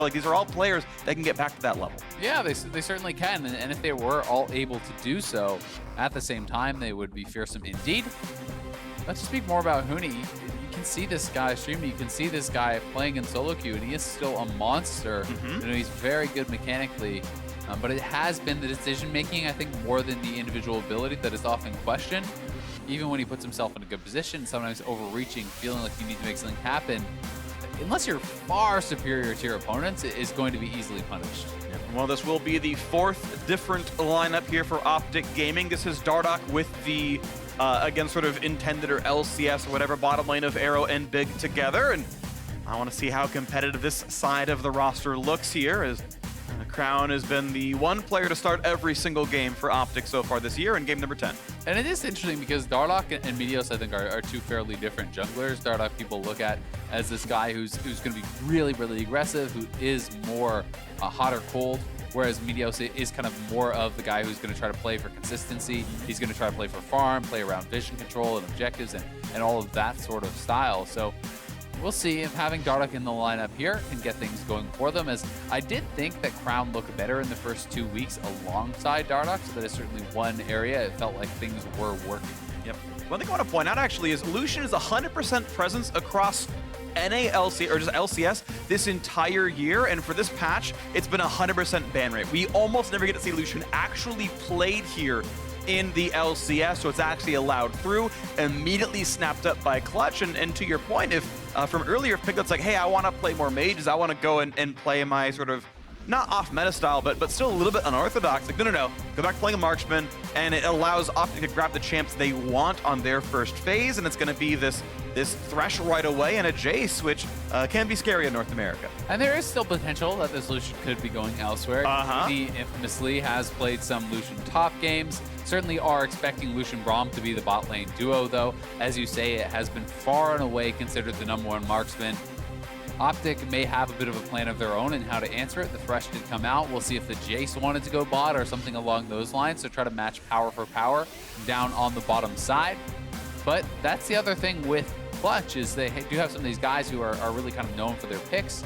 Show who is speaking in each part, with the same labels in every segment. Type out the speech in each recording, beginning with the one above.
Speaker 1: Like, these are all players that can get back to that level.
Speaker 2: Yeah, they certainly can, and if they were all able to do so at the same time, they would be fearsome indeed. Let's speak more about Huni. You can see this guy streaming, you can see this guy playing in solo queue, and he is still a monster. You know, he's very good mechanically, but it has been the decision-making, I think, more than the individual ability that is often questioned. Even when he puts himself in a good position, sometimes overreaching, feeling like you need to make something happen, unless you're far superior to your opponents, it is going to be easily punished.
Speaker 1: Well, this will be the fourth different lineup here for OpTic Gaming. This is Dardoch with the, again, sort of intended or LCS or whatever bottom lane of Arrow and Big together. And I want to see how competitive this side of the roster looks here, as Crown has been the one player to start every single game for OpTic so far this year in game number 10.
Speaker 2: And it is interesting because Dardoch and Meteos, I think, are two fairly different junglers. Dardoch people look at as this guy who's going to be really, really aggressive, who is more hot or cold, whereas Meteos is kind of more of the guy who's going to try to play for consistency. He's going to try to play for farm, play around vision control and objectives and all of that sort of style. So we'll see if having Dardoch in the lineup here can get things going for them, as I did think that Crown looked better in the first 2 weeks alongside Dardoch, so that is certainly one area it felt like things were working.
Speaker 1: Yep. One thing I want to point out actually is Lucian is 100% presence across NA/LCS, or just LCS, this entire year, and for this patch, it's been 100% ban rate. We almost never get to see Lucian actually played here in the LCS, so it's actually allowed through, immediately snapped up by Clutch, and to your point, if from earlier, if Piglet's like, hey, I want to play more mages, I want to go and play my sort of, not off-meta style, but still a little bit unorthodox, like, no, go back to playing a marksman, and it allows OpTic to grab the champs they want on their first phase, and it's going to be this Thresh right away and a Jayce, which can be scary in North America.
Speaker 2: And there is still potential that this Lucian could be going elsewhere. He infamously has played some Lucian top games. Certainly are expecting Lucian Braum to be the bot lane duo, though. As you say, it has been far and away considered the #1 marksman. OpTic may have a bit of a plan of their own in how to answer it. The Thresh did come out. We'll see if the Jayce wanted to go bot or something along those lines to try to match power for power down on the bottom side. But that's the other thing with Clutch, is they do have some of these guys who are really kind of known for their picks.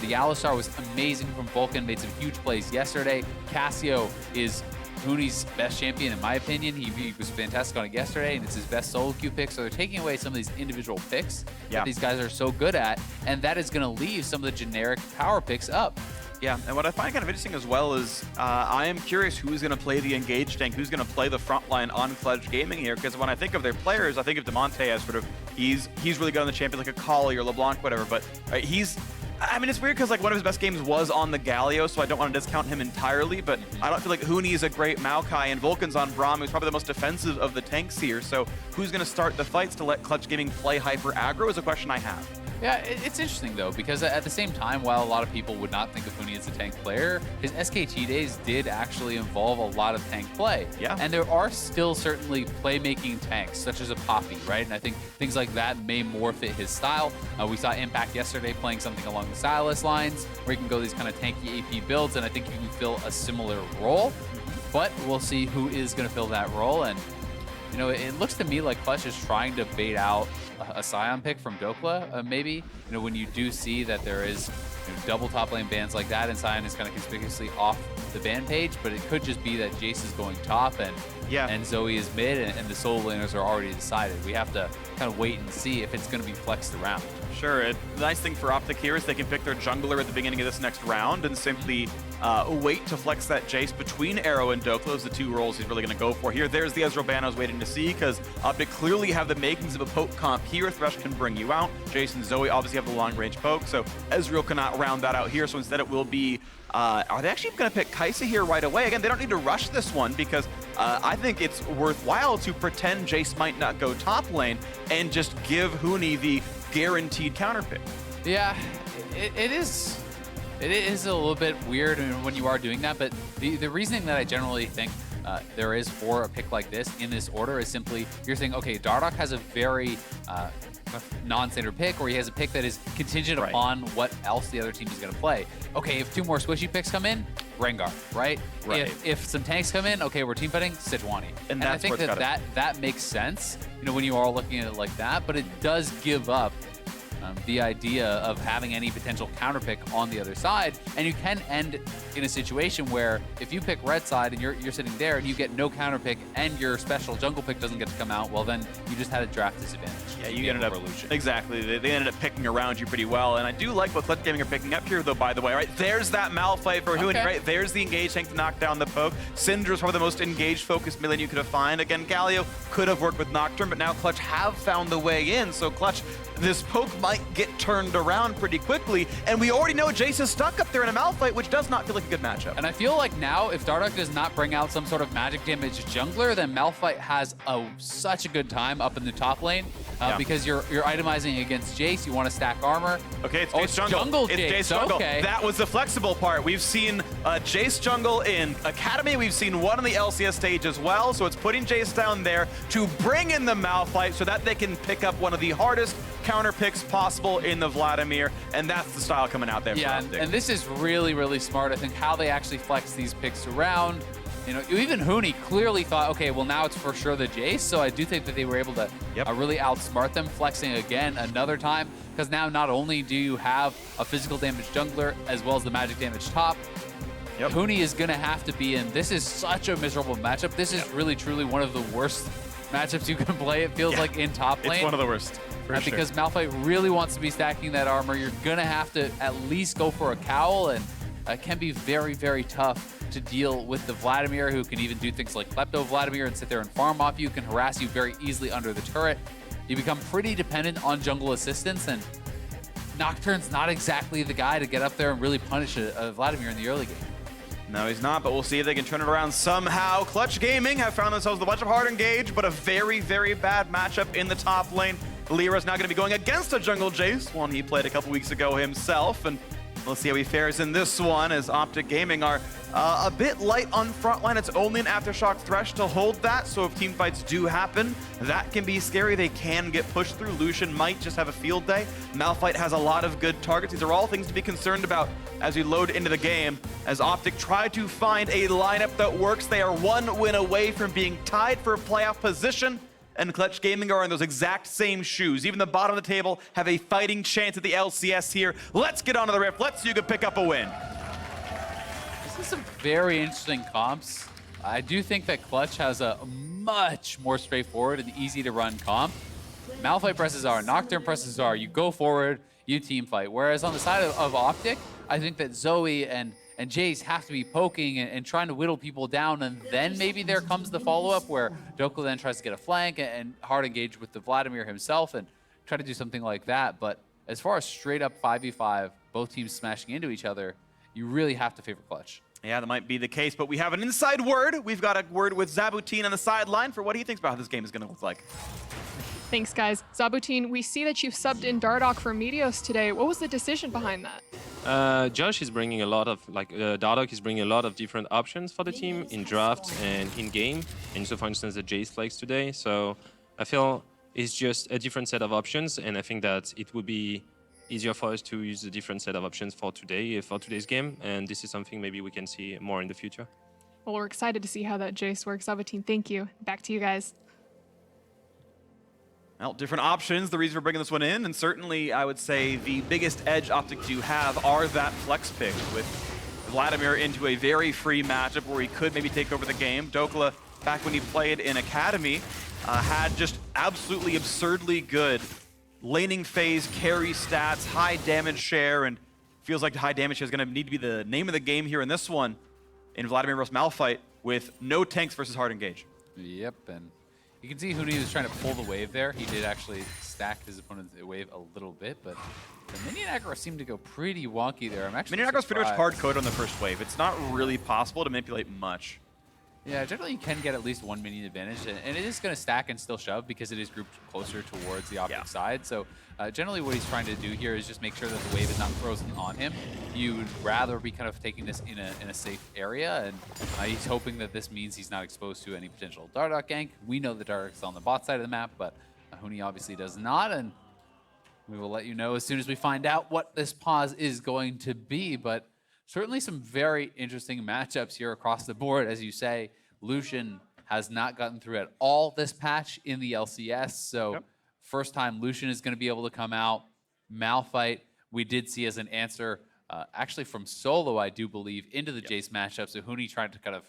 Speaker 2: The Alistar was amazing from Vulcan, made some huge plays yesterday. Cassio is Huni's best champion, in my opinion. He was fantastic on it yesterday, and it's his best solo queue pick. So they're taking away some of these individual picks that these guys are so good at, and that is going to leave some of the generic power picks up.
Speaker 1: Yeah, and what I find kind of interesting as well is I am curious who's going to play the engaged tank, who's going to play the front line on Clutch Gaming here, because when I think of their players, I think of Damonte as sort of, he's really good on the champion, like a Kali or LeBlanc, whatever, but I mean, it's weird because like one of his best games was on the Galio, so I don't want to discount him entirely, but I don't feel like Huni is a great Maokai, and Vulcan's on Braum, who's probably the most defensive of the tanks here, so who's going to start the fights to let Clutch Gaming play hyper aggro is a question I have.
Speaker 2: Yeah, it's interesting though, because at the same time, while a lot of people would not think of Huni as a tank player, his SKT days did actually involve a lot of tank play.
Speaker 1: Yeah.
Speaker 2: And there are still certainly playmaking tanks, such as a Poppy, right? And I think things like that may more fit his style. We saw Impact yesterday playing something along the Silas lines, where you can go these kind of tanky AP builds, and I think you can fill a similar role. But we'll see who is going to fill that role. And you know, it looks to me like Clutch is trying to bait out a Scion pick from Dhokla, maybe. You know, when you do see that there is double top lane bans like that, and Scion is kind of conspicuously off the ban page, but it could just be that Jayce is going top and Zoe is mid, and the solo laners are already decided. We have to kind of wait and see if it's going to be flexed around.
Speaker 1: Sure. The nice thing for OpTic here is they can pick their jungler at the beginning of this next round and simply wait to flex that Jayce between Arrow and Dhokla. Those are the two roles he's really going to go for here. There's the Ezreal ban I was waiting to see, because OpTic clearly have the makings of a poke comp here. Thresh can bring you out. Jayce and Zoe obviously have the long-range poke, so Ezreal cannot round that out here. So instead it will be, are they actually going to pick Kaisa here right away? Again, they don't need to rush this one, because I think it's worthwhile to pretend Jayce might not go top lane and just give Huni the guaranteed counter pick.
Speaker 2: Yeah, it is a little bit weird when you are doing that, but the reasoning that I generally think there is for a pick like this in this order is simply, you're saying, okay, Dardoch has a very non-standard pick, or he has a pick that is contingent upon what else the other team is going to play. Okay, if two more squishy picks come in, Rengar, right? If some tanks come in, okay, we're team fighting Sejuani. And I think that makes sense, you know, when you are looking at it like that, but it does give up the idea of having any potential counter pick on the other side. And you can end in a situation where if you pick red side and you're sitting there and you get no counter pick and your special jungle pick doesn't get to come out, well then you just had a draft disadvantage.
Speaker 1: Yeah, you ended up exactly. They ended up picking around you pretty well, and I do like what OpTic Gaming are picking up here, though. By the way, right there's that Malphite for Huni. Right there's the engaged tank to knock down the poke. Syndra's probably the most engaged, focused million you could have found. Again, Galio could have worked with Nocturne, but now Clutch have found the way in. So Clutch, this poke might get turned around pretty quickly, and we already know Jayce is stuck up there in a Malphite, which does not feel like a good matchup.
Speaker 2: And I feel like now, if Dardoch does not bring out some sort of magic damage jungler, then Malphite has such a good time up in the top lane because you're itemizing against Jayce. You want to stack armor.
Speaker 1: Okay, it's Jayce jungle. It's Jayce jungle.
Speaker 2: Okay.
Speaker 1: That was the flexible part. We've seen Jayce jungle in Academy. We've seen one on the LCS stage as well. So it's putting Jayce down there to bring in the Malphite so that they can pick up one of the hardest counter picks possible in the Vladimir, and that's the style coming out there.
Speaker 2: Yeah, and this is really, really smart. I think how they actually flex these picks around. You know, even Huni clearly thought, okay, well now it's for sure the Jayce, so I do think that they were able to really outsmart them, flexing again another time, because now not only do you have a physical damage jungler as well as the magic damage top, Huni is going to have to be in. This is such a miserable matchup. This is really, truly one of the worst matchups you can play, it feels like, in top lane.
Speaker 1: It's one of the worst.
Speaker 2: Because Malphite really wants to be stacking that armor, you're going to have to at least go for a cowl, and it can be very, very tough to deal with the Vladimir, who can even do things like Klepto Vladimir and sit there and farm off you, can harass you very easily under the turret. You become pretty dependent on jungle assistance, and Nocturne's not exactly the guy to get up there and really punish a Vladimir in the early game.
Speaker 1: No, he's not, but we'll see if they can turn it around somehow. Clutch Gaming have found themselves a bunch of hard engage, but a very, very bad matchup in the top lane. Lira's now going to be going against a jungle Jayce, one he played a couple weeks ago himself, and we'll see how he fares in this one, as OpTic Gaming are a bit light on front line. It's only an Aftershock Thresh to hold that, so if team fights do happen, that can be scary. They can get pushed through. Lucian might just have a field day. Malphite has a lot of good targets. These are all things to be concerned about as we load into the game, as OpTic try to find a lineup that works. They are one win away from being tied for a playoff position, and Clutch Gaming are in those exact same shoes. Even the bottom of the table have a fighting chance at the LCS here. Let's get onto the rift. Let's see who can pick up a win.
Speaker 2: This is some very interesting comps. I do think that Clutch has a much more straightforward and easy to run comp. Malphite presses R, Nocturne presses R, you go forward, you team fight. Whereas on the side of OpTic, I think that Zoe and Jayce have to be poking and trying to whittle people down, and then maybe there comes the follow-up where Dhokla then tries to get a flank and hard engage with the Vladimir himself and try to do something like that. But as far as straight up 5v5, both teams smashing into each other, you really have to favor Clutch.
Speaker 1: Yeah, that might be the case, but we have an inside word. We've got a word with Zabutin on the sideline for what he thinks about how this game is going to look like.
Speaker 3: Thanks, guys. Zabutin, we see that you've subbed in Dardoch for Meteos today. What was the decision behind that?
Speaker 4: Josh is bringing a lot of, Dardoch is bringing a lot of different options for the team in draft and in game. And so, for instance, the Jayce flex today. So I feel it's just a different set of options, and I think that it would be easier for us to use a different set of options for today, for today's game. And this is something maybe we can see more in the future.
Speaker 3: Well, we're excited to see how that Jayce works. Zabutin, thank you. Back to you guys.
Speaker 1: Well, different options, the reason we're bringing this one in, and certainly I would say the biggest edge OpTic do have are that flex pick with Vladimir into a very free matchup where he could maybe take over the game. Dhokla, back when he played in Academy, had just absolutely absurdly good laning phase, carry stats, high damage share, and feels like the high damage share is going to need to be the name of the game here in this one in Vladimir vs. Malphite with no tanks versus hard engage.
Speaker 2: Yep, and you can see Huni was trying to pull the wave there. He did actually stack his opponent's wave a little bit, but the minion aggro seemed to go pretty wonky there. I'm actually
Speaker 1: Minion aggro is pretty much hard-coded on the first wave. It's not really possible to manipulate much.
Speaker 2: Yeah, generally you can get at least one minion advantage, and it is going to stack and still shove because it is grouped closer towards the OpTic side. So generally what he's trying to do here is just make sure that the wave is not frozen on him. You'd rather be kind of taking this in a safe area, and he's hoping that this means he's not exposed to any potential Dardoch gank. We know the Dardoch's on the bot side of the map, but Huni obviously does not, and we will let you know as soon as we find out what this pause is going to be. But certainly some very interesting matchups here across the board. As you say, Lucian has not gotten through at all this patch in the LCS. So first time Lucian is going to be able to come out. Malphite, we did see as an answer, actually from Solo, I do believe, into the Jayce matchup. So Huni tried to kind of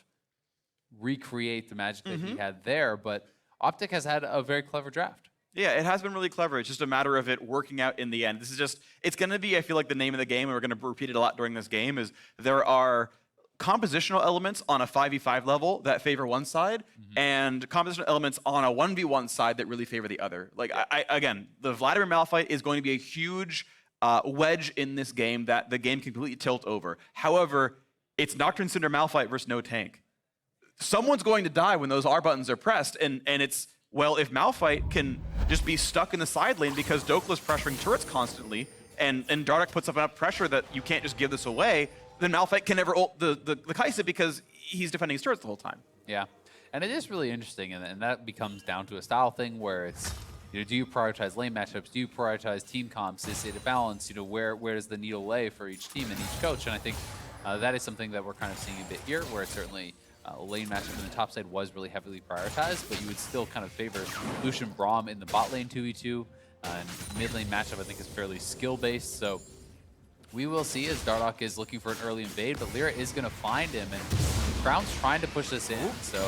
Speaker 2: recreate the magic that he had there, but OpTic has had a very clever draft.
Speaker 1: Yeah, it has been really clever. It's just a matter of it working out in the end. This is just, it's going to be, I feel like, the name of the game, and we're going to repeat it a lot during this game, is there are compositional elements on a 5v5 level that favor one side, and compositional elements on a 1v1 side that really favor the other. Like, again, the Vladimir Malphite is going to be a huge wedge in this game that the game can completely tilt over. However, it's Nocturne, Syndra, Malphite versus no tank. Someone's going to die when those R buttons are pressed, and it's, well, if Malphite can just be stuck in the side lane because Dhokla's pressuring turrets constantly, and Dardoch puts up enough pressure that you can't just give this away, then Malphite can never ult the Kaisa because he's defending his turrets the whole time.
Speaker 2: Yeah, and it is really interesting, and that becomes down to a style thing where it's, you know, do you prioritize lane matchups? Do you prioritize team comps? Is it a balance? You know, where does the needle lay for each team and each coach? And I think that is something that we're kind of seeing a bit here, where it's certainly lane matchup in the top side was really heavily prioritized, but you would still kind of favor Lucian Braum in the bot lane 2v2, and mid lane matchup I think is fairly skill based. So we will see as Dardoch is looking for an early invade, but Lira is going to find him, and Braum's trying to push this in. So,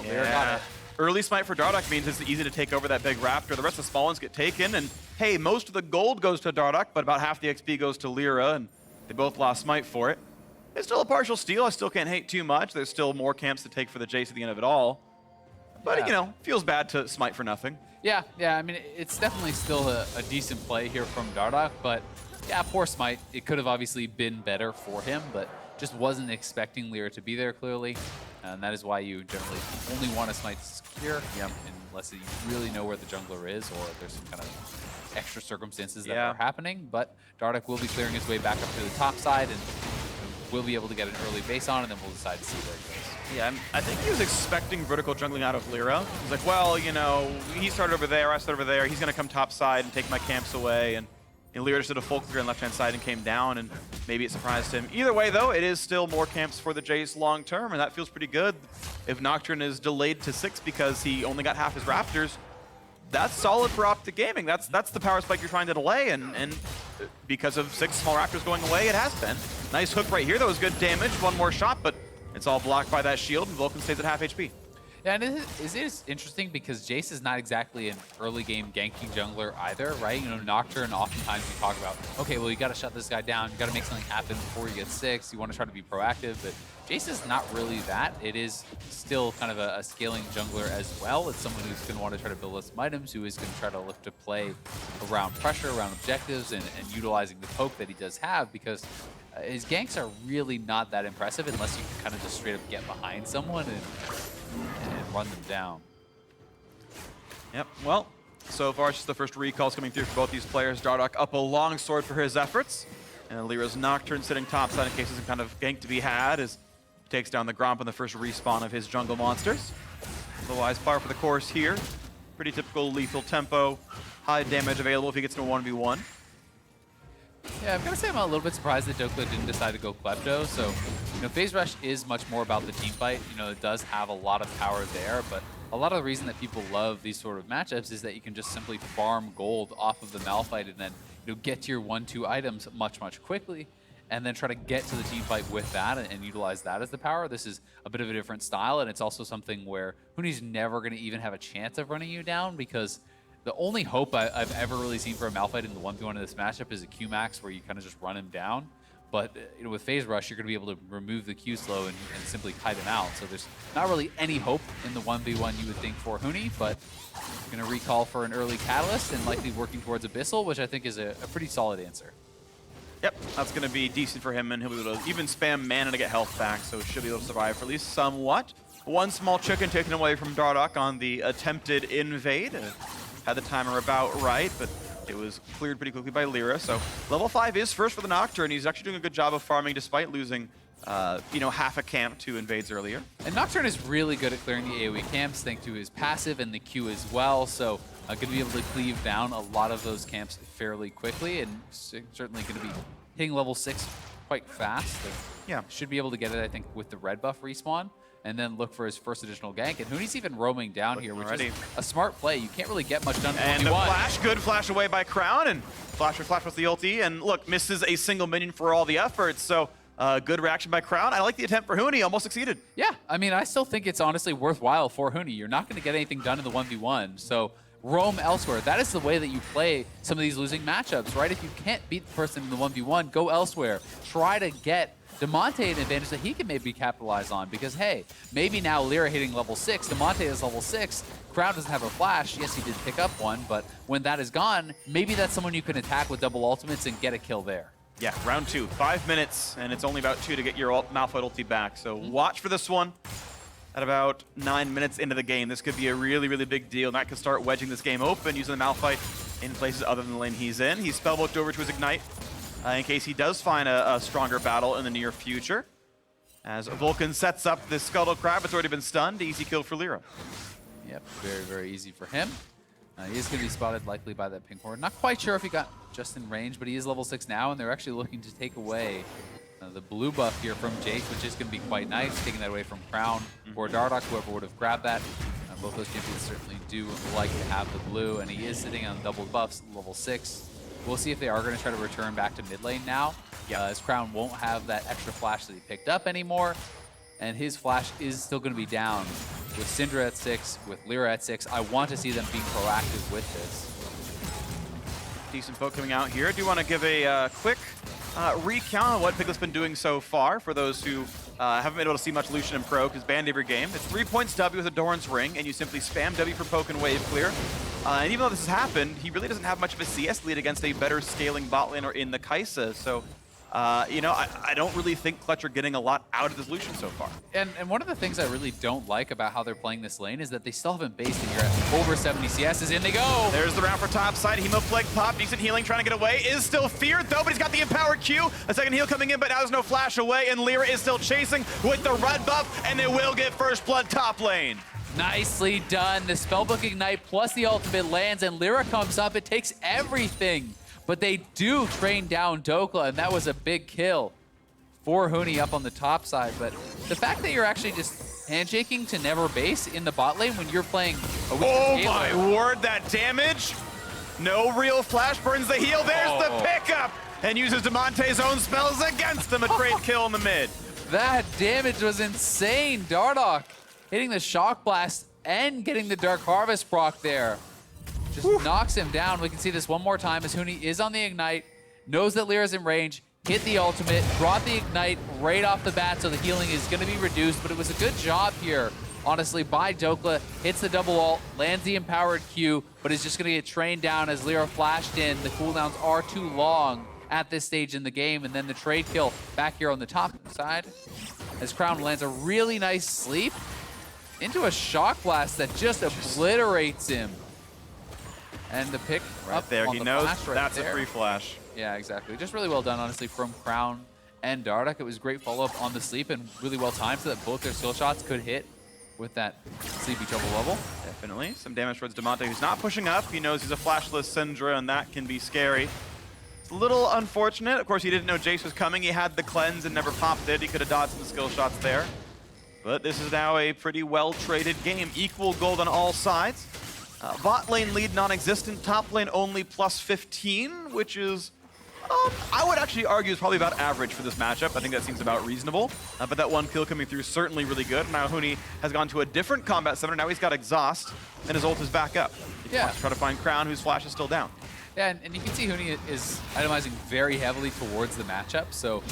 Speaker 2: Lira got it.
Speaker 1: Early smite for Dardoch means it's easy to take over that big raptor. The rest of the small ones get taken, and hey, most of the gold goes to Dardoch, but about half the XP goes to Lira, and they both lost smite for it. It's still a partial steal. I still can't hate too much. There's still more camps to take for the Jayce at the end of it all. But, you know, feels bad to smite for nothing.
Speaker 2: Yeah, I mean, it's definitely still a decent play here from Dardoch, but yeah, poor smite. It could have obviously been better for him, but just wasn't expecting Lira to be there clearly. And that is why you generally only want to smite secure, unless you really know where the jungler is or there's some kind of extra circumstances that are happening. But Dardoch will be clearing his way back up to the top side, and we'll be able to get an early base on, and then we'll decide to see where it goes.
Speaker 1: Yeah, I think he was expecting vertical jungling out of Lira. He's like, well, you know, he started over there, I started over there. He's going to come top side and take my camps away. And Lira just did a full clear on left-hand side and came down, and maybe it surprised him. Either way, though, it is still more camps for the Jayce long term, and that feels pretty good. If Nocturne is delayed to 6 because he only got half his Raptors, that's solid for OpTic Gaming. That's the power spike you're trying to delay, and because of 6 small Raptors going away, it has been. Nice hook right here. That was good damage. One more shot, but it's all blocked by that shield, and Vulcan stays at half HP.
Speaker 2: Yeah, and it is interesting because Jayce is not exactly an early game ganking jungler either, right? You know, Nocturne, oftentimes we talk about, okay, well, you got to shut this guy down. You got to make something happen before you get 6. You want to try to be proactive, but Jayce is not really that. It is still kind of a scaling jungler as well. It's someone who's going to want to try to build up some items, who is going to try to look to play around pressure, around objectives, and utilizing the poke that he does have, because his ganks are really not that impressive unless you can kind of just straight up get behind someone and run them down.
Speaker 1: Yep, well, so far it's just the first recalls coming through for both these players. Dardoch up a long sword for his efforts, and Lira's Nocturne sitting topside in case there's some kind of gank to be had, as he takes down the Gromp on the first respawn of his jungle monsters. Otherwise, par for the course here. Pretty typical lethal tempo, high damage available if he gets into a 1v1.
Speaker 2: Yeah, I've got to say I'm a little bit surprised that Dhokla didn't decide to go Klepto. So, you know, Phase Rush is much more about the team fight. You know, it does have a lot of power there, but a lot of the reason that people love these sort of matchups is that you can just simply farm gold off of the Malphite and then, you know, get to your 1-2 items much quickly, and then try to get to the team fight with that and utilize that as the power. This is a bit of a different style, and it's also something where Huni's never going to even have a chance of running you down, because the only hope I've ever really seen for a Malphite in the 1v1 in this matchup is a Q-Max where you kind of just run him down. But you know, with Phase Rush, you're going to be able to remove the Q slow and simply kite him out. So there's not really any hope in the 1v1 you would think for Huni, but going to recall for an early Catalyst and likely working towards Abyssal, which I think is a pretty solid answer.
Speaker 1: Yep, that's going to be decent for him, and he'll be able to even spam mana to get health back, so should be able to survive for at least somewhat. One small chicken taken away from Dardoch on the attempted invade. Had the timer about right, but it was cleared pretty quickly by Lira. So level 5 is first for the Nocturne. He's actually doing a good job of farming despite losing, you know, half a camp to invades earlier.
Speaker 2: And Nocturne is really good at clearing the AoE camps thanks to his passive and the Q as well. So going to be able to cleave down a lot of those camps fairly quickly, and certainly going to be hitting level 6 quite fast. Yeah, should be able to get it, I think, with the red buff respawn. and then look for his first additional gank. And Huni's even roaming down here, which
Speaker 1: already.
Speaker 2: is a smart play. You can't really get much done in
Speaker 1: And
Speaker 2: 1v1.
Speaker 1: the flash, good flash away by Crown, and flash with the ulti, and look, misses a single minion for all the efforts, so good reaction by Crown. I like the attempt for Huni, almost succeeded.
Speaker 2: Yeah, I mean, I still think it's honestly worthwhile for Huni. You're not going to get anything done in the 1v1, so roam elsewhere. That is the way that you play some of these losing matchups, right? If you can't beat the person in the 1v1, go elsewhere. Try to get Damonte an advantage that he can maybe capitalize on, because hey, maybe now Lira hitting level 6, Damonte is level 6, Crown doesn't have a flash. Yes, he did pick up one, but when that is gone, maybe that's someone you can attack with double ultimates and get a kill there.
Speaker 1: Yeah, round 2, 5 minutes, and it's only about 2 to get your Malphite ulti back, so watch for this one. At about 9 minutes into the game, this could be a really, really big deal, and that could start wedging this game open using the Malphite in places other than the lane he's in. He's spellbooked over to his Ignite in case he does find a stronger battle in the near future. As Vulcan sets up this Scuttle Crab, it's already been stunned. Easy kill for Lira.
Speaker 2: Yep, very, very easy for him. He is going to be spotted likely by that pink horde. Not quite sure if he got just in range, but he is level 6 now, and they're actually looking to take away the blue buff here from Jayce, which is going to be quite nice, taking that away from Crown or Dardoch, whoever would have grabbed that. Both those champions certainly do like to have the blue, and he is sitting on double buffs, level 6. We'll see if they are going to try to return back to mid lane now, as Crown won't have that extra flash that he picked up anymore, and his flash is still going to be down. With Syndra at 6, with Lira at 6, I want to see them be proactive with this.
Speaker 1: Decent poke coming out here. I do want to give a quick recount on what Piglet's been doing so far for those who haven't been able to see much Lucian and Pro, because banned every game. It's 3 points W with a Doran's Ring, and you simply spam W for poke and wave clear. And even though this has happened, he really doesn't have much of a CS lead against a better scaling bot lane or in the Kaisa. So, you know, I don't really think Clutch are getting a lot out of this Lucian so far.
Speaker 2: And one of the things I really don't like about how they're playing this lane is that they still haven't based it here at over 70 CSs. In they go!
Speaker 1: There's the round for top side. Hemoflag pop, decent healing, trying to get away. Is still feared though, but he's got the empowered Q. A second heal coming in, but now there's no flash away, and Lira is still chasing with the red buff, and they will get first blood top lane.
Speaker 2: Nicely done. The Spellbook Ignite plus the ultimate lands, and Lira comes up. It takes everything. But they do train down Dhokla, and that was a big kill for Huni up on the top side. But the fact that you're actually just handshaking to never base in the bot lane when you're playing a weaker
Speaker 1: Oh
Speaker 2: scaler.
Speaker 1: my word, that damage! No real flash burns the heal. There's the pickup! And uses Damonte's own spells against him. A great kill in the mid.
Speaker 2: That damage was insane. Dardoch hitting the Shock Blast and getting the Dark Harvest proc there. Just knocks him down. We can see this one more time as Huni is on the Ignite, knows that Lira's in range, hit the ultimate, brought the Ignite right off the bat, so the healing is going to be reduced, but it was a good job here, honestly, by Dhokla. Hits the double ult, lands the empowered Q, but is just going to get trained down as Lira flashed in. The cooldowns are too long at this stage in the game, and then the trade kill back here on the top side as Crown lands a really nice sleep into a Shock Blast that just obliterates him. And the pick
Speaker 1: Right there,
Speaker 2: on
Speaker 1: he
Speaker 2: the
Speaker 1: knows
Speaker 2: flash right
Speaker 1: that's
Speaker 2: there.
Speaker 1: a free flash.
Speaker 2: Yeah, exactly. Just really well done, honestly, from Crown and Dardoch. It was great follow-up on the sleep and really well timed so that both their skill shots could hit with that sleepy trouble level.
Speaker 1: Definitely. Some damage towards Damonte, who's not pushing up. He knows he's a flashless Syndra, and that can be scary. It's a little unfortunate. Of course, he didn't know Jayce was coming. He had the cleanse and never popped it. He could have dodged some skill shots there. But this is now a pretty well-traded game. Equal gold on all sides. Bot lane lead non-existent. Top lane only plus 15, which is, I would actually argue, is probably about average for this matchup. I think that seems about reasonable. But that one kill coming through certainly really good. Now Huni has gone to a different combat center. Now he's got Exhaust, and his ult is back up. He wants to try to find Crown, whose flash is still down.
Speaker 2: Yeah, and you can see Huni is itemizing very heavily towards the matchup. So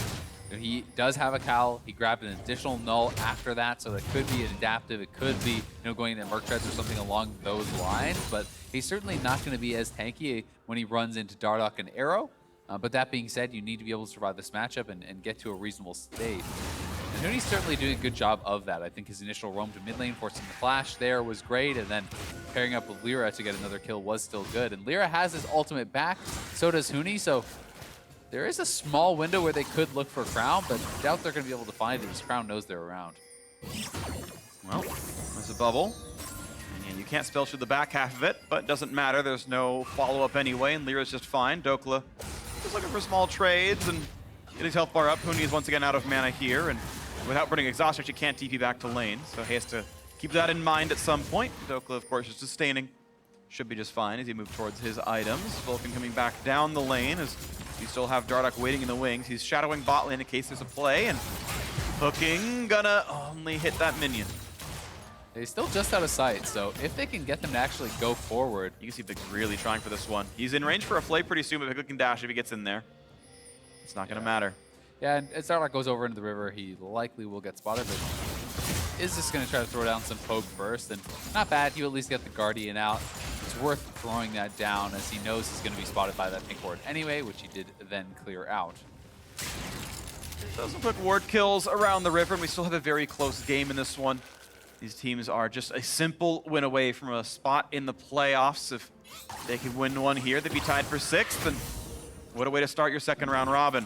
Speaker 2: he does have a Cal. He grabbed an additional null after that, so that could be an adaptive. It could be, going into Merc Treads or something along those lines. But he's certainly not going to be as tanky when he runs into Dardoch and Arrow. But that being said, you need to be able to survive this matchup and get to a reasonable state. And Huni's certainly doing a good job of that. I think his initial roam to mid lane, forcing the flash there was great, and then pairing up with Lira to get another kill was still good. And Lira has his ultimate back, so does Huni, so there is a small window where they could look for Crown, but I doubt they're going to be able to find it as Crown knows they're around.
Speaker 1: Well, there's a bubble. And you can't spell through the back half of it, but it doesn't matter. There's no follow-up anyway, and Lira's just fine. Dhokla just looking for small trades and get his health bar up. Huni is once again out of mana here, and without burning exhaust, actually can't TP back to lane, so he has to keep that in mind at some point. Dhokla, of course, is sustaining. Should be just fine as he moves towards his items. Vulcan coming back down the lane as we still have Dardoch waiting in the wings. He's shadowing bot lane in case there's a play, and hooking, gonna only hit that minion.
Speaker 2: He's still just out of sight, so if they can get them to actually go forward.
Speaker 1: You can see Pig's really trying for this one. He's in range for a flay pretty soon, but Piglet can dash if he gets in there. It's not gonna matter.
Speaker 2: Yeah, and as Dardoch goes over into the river, he likely will get spotted, but is just going to try to throw down some poke first, and not bad. He'll at least get the Guardian out. It's worth throwing that down as he knows he's going to be spotted by that pink ward anyway, which he did then clear out.
Speaker 1: So some quick ward kills around the river, and we still have a very close game in this one. These teams are just a simple win away from a spot in the playoffs. If they could win one here, they'd be tied for 6th, and what a way to start your second round robin.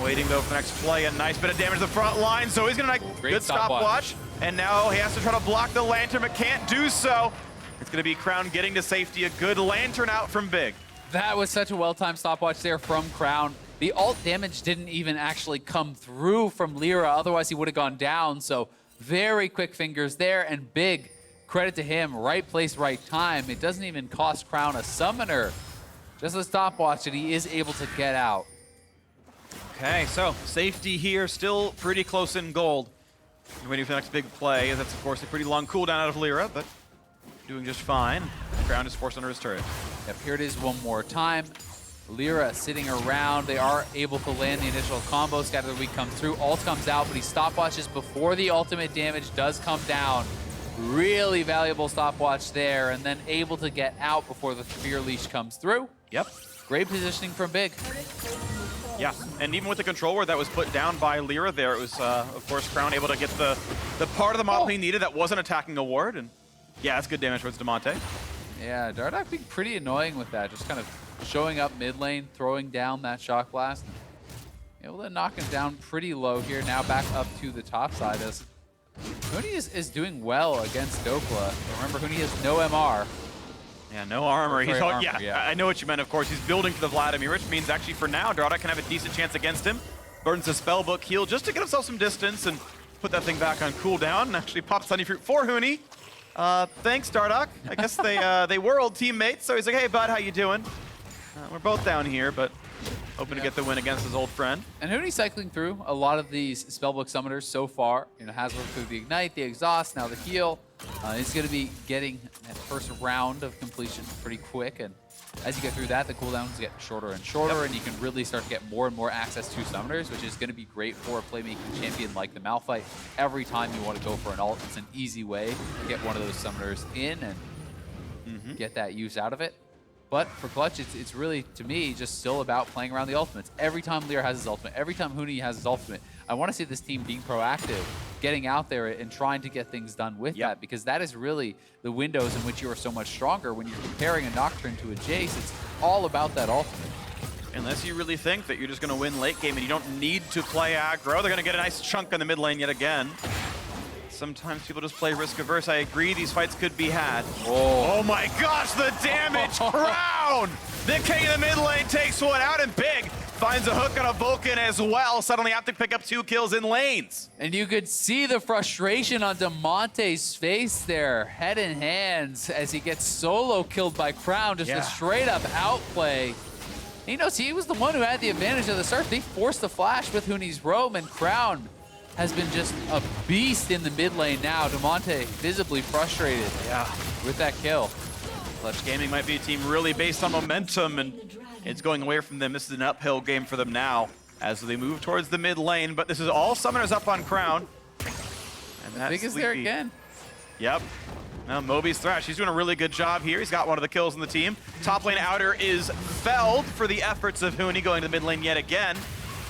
Speaker 1: Waiting though for the next play, a nice bit of damage to the front line, so he's gonna make good stopwatch. And now he has to try to block the lantern, but can't do so. It's gonna be Crown getting to safety. A good lantern out from Big.
Speaker 2: That was such a well-timed stopwatch there from Crown. The ult damage didn't even actually come through from Lira, otherwise he would have gone down. So very quick fingers there, and Big, credit to him, right place, right time. It doesn't even cost Crown a summoner. Just a stopwatch, and he is able to get out.
Speaker 1: Okay, so safety here, still pretty close in gold. You're waiting for the next big play. That's, of course, a pretty long cooldown out of Lira, but doing just fine. Crown is forced under his turret.
Speaker 2: Yep, here it is one more time. Lira sitting around. They are able to land the initial combo. Scatter the Weak comes through. Ult comes out, but he stopwatches before the ultimate damage does come down. Really valuable stopwatch there, and then able to get out before the Fear Leash comes through.
Speaker 1: Yep.
Speaker 2: Great positioning from Big.
Speaker 1: Yeah, and even with the control ward that was put down by Lira there, it was, of course, Crown able to get the part of the model he needed that wasn't attacking a ward, and yeah, that's good damage towards Damonte.
Speaker 2: Yeah, Dardoch being pretty annoying with that, just kind of showing up mid lane, throwing down that shock blast. Able to knock him down pretty low here, now back up to the top side as Huni is doing well against Dhokla. Remember, Huni has no MR.
Speaker 1: Yeah, no armor.
Speaker 2: He's
Speaker 1: armor, yeah, I know what you meant, of course. He's building for the Vladimir, which means actually for now, Dardoch can have a decent chance against him. Burns the spellbook heal just to get himself some distance and put that thing back on cooldown, and actually pops Sunny Fruit for Huni. Thanks, Dardoch. I guess they were old teammates, so he's like, hey, bud, how you doing? We're both down here, but hoping to get the win against his old friend.
Speaker 2: And Huni cycling through a lot of these spellbook summoners so far. You know, has worked through the Ignite, the Exhaust, now the heal. He's going to be getting that first round of completion pretty quick, and as you get through that, the cooldowns get shorter and shorter, and you can really start to get more and more access to summoners, which is going to be great for a playmaking champion like the Malphite. Every time you want to go for an ult, it's an easy way to get one of those summoners in and get that use out of it. But for Clutch, it's really, to me, just still about playing around the ultimates. Every time Lira has his ultimate, every time Huni has his ultimate, I want to see this team being proactive, getting out there and trying to get things done with that, because that is really the windows in which you are so much stronger. When you're comparing a Nocturne to a Jayce, it's all about that ultimate.
Speaker 1: Unless you really think that you're just going to win late game and you don't need to play aggro, they're going to get a nice chunk in the mid lane yet again. Sometimes people just play risk averse. I agree, these fights could be had. Oh my gosh, the damage! Crown! The king in the mid lane takes one out, and Big finds a hook on a Vulcan as well. Suddenly have to pick up 2 kills in lanes.
Speaker 2: And you could see the frustration on Damonte's face there, head in hands, as he gets solo killed by Crown. Just a straight up outplay. He knows he was the one who had the advantage of the start. They forced the flash with Huni's roam, and Crown has been just a beast in the mid lane now. Damonte visibly frustrated with that kill.
Speaker 1: Clutch Gaming might be a team really based on momentum, and it's going away from them. This is an uphill game for them now as they move towards the mid lane, but this is all summoners up on Crown. And that's
Speaker 2: Big is there again.
Speaker 1: Yep. Now Moby's Thresh, he's doing a really good job here. He's got one of the kills in the team. Top lane outer is felled for the efforts of Huni going to the mid lane yet again.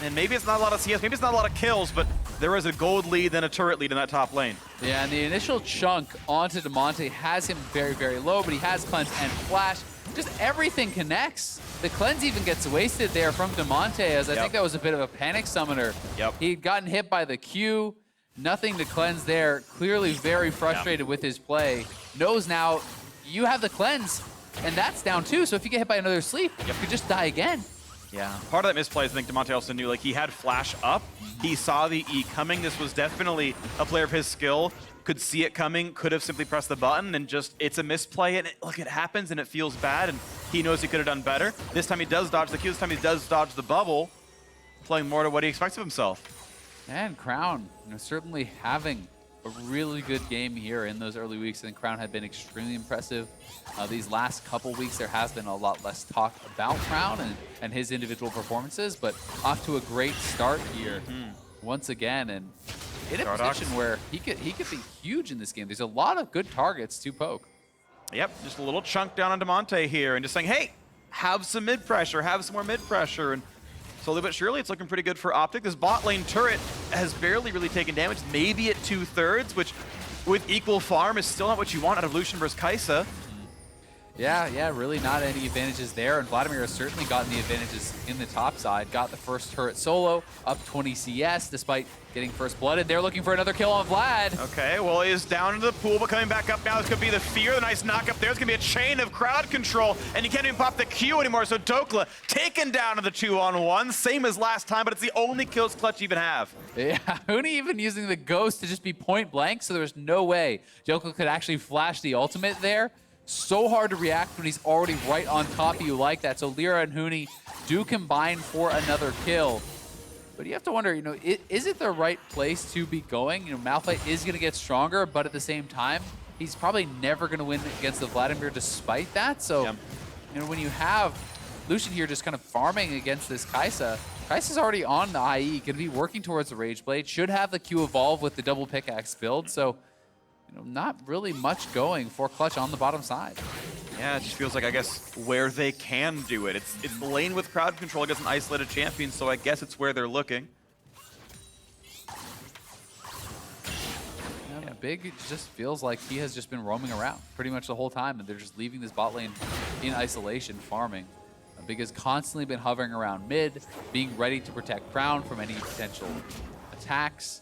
Speaker 1: And maybe it's not a lot of CS, maybe it's not a lot of kills, but there is a gold lead and a turret lead in that top lane. Yeah,
Speaker 2: and the initial chunk onto Damonte has him very, very low, but he has cleanse and flash. Just everything connects. The cleanse even gets wasted there from Damonte, as I think that was a bit of a panic summoner. He'd gotten hit by the Q, nothing to cleanse there. Clearly very frustrated with his play. Knows now you have the cleanse, and that's down too, so if you get hit by another sleep, you could just die again. Yeah.
Speaker 1: Part of that misplay is I think Damonte also knew, like, he had flash up. He saw the E coming. This was definitely a player of his skill. Could see it coming, could have simply pressed the button, and just, it's a misplay, and look, it happens, and it feels bad, and he knows he could have done better. This time he does dodge the Q, this time he does dodge the bubble, playing more to what he expects of himself.
Speaker 2: And Crown, certainly having a really good game here in those early weeks. I think Crown had been extremely impressive. These last couple weeks, there has been a lot less talk about Crown and his individual performances, but off to a great start here once again, and in a
Speaker 1: Dardoch.
Speaker 2: position where he could be huge in this game. There's a lot of good targets to poke.
Speaker 1: Yep, just a little chunk down on Damonte here, and just saying, hey, have some mid pressure, have some more mid pressure, and slowly but surely, it's looking pretty good for OpTic. This bot lane turret has barely really taken damage, maybe at 2/3, which with equal farm is still not what you want out of Lucian versus Kaisa.
Speaker 2: Yeah, really not any advantages there, and Vladimir has certainly gotten the advantages in the top side. Got the first turret solo, up 20 CS, despite getting first blooded. They're looking for another kill on Vlad.
Speaker 1: Okay, well, he is down into the pool, but coming back up now. This could be the fear, the nice knock up there. It's gonna be a chain of crowd control, and you can't even pop the Q anymore, so Dhokla taken down to the 2-on-1, same as last time, but it's the only kills Clutch even have.
Speaker 2: Yeah, Huni even using the ghost to just be point blank, so there was no way Dhokla could actually flash the ultimate there. So hard to react when he's already right on top of you like that. So Lira and Huni do combine for another kill. But you have to wonder, is it the right place to be going? Malphite is going to get stronger, but at the same time, he's probably never going to win against the Vladimir despite that. So, when you have Lucian here just kind of farming against this Kaisa, Kaisa's already on the IE, going to be working towards the Rage Blade, should have the Q evolve with the double pickaxe build. So, not really much going for Clutch on the bottom side.
Speaker 1: Yeah, it just feels like, I guess, where they can do it. It's the lane with crowd control against an isolated champion, so I guess it's where they're looking.
Speaker 2: Yeah, Big just feels like he has just been roaming around pretty much the whole time, and they're just leaving this bot lane in isolation, farming. Big has constantly been hovering around mid, being ready to protect Crown from any potential attacks,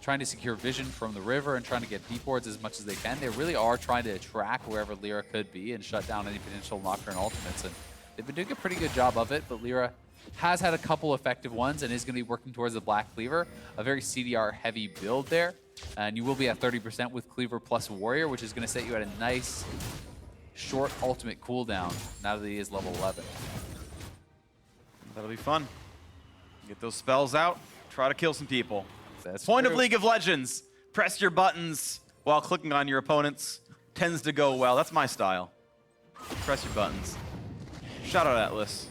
Speaker 2: trying to secure vision from the river and trying to get deep wards as much as they can. They really are trying to track wherever Lira could be and shut down any potential Nocturne ultimates. And they've been doing a pretty good job of it, but Lira has had a couple effective ones and is going to be working towards the Black Cleaver, a very CDR-heavy build there. And you will be at 30% with Cleaver plus Warrior, which is going to set you at a nice, short ultimate cooldown now that he is level 11.
Speaker 1: That'll be fun. Get those spells out, try to kill some people.
Speaker 2: That's
Speaker 1: Point
Speaker 2: true.
Speaker 1: of League of Legends. Press your buttons while clicking on your opponents. Tends to go well. That's my style. Press your buttons. Shout out Atlas.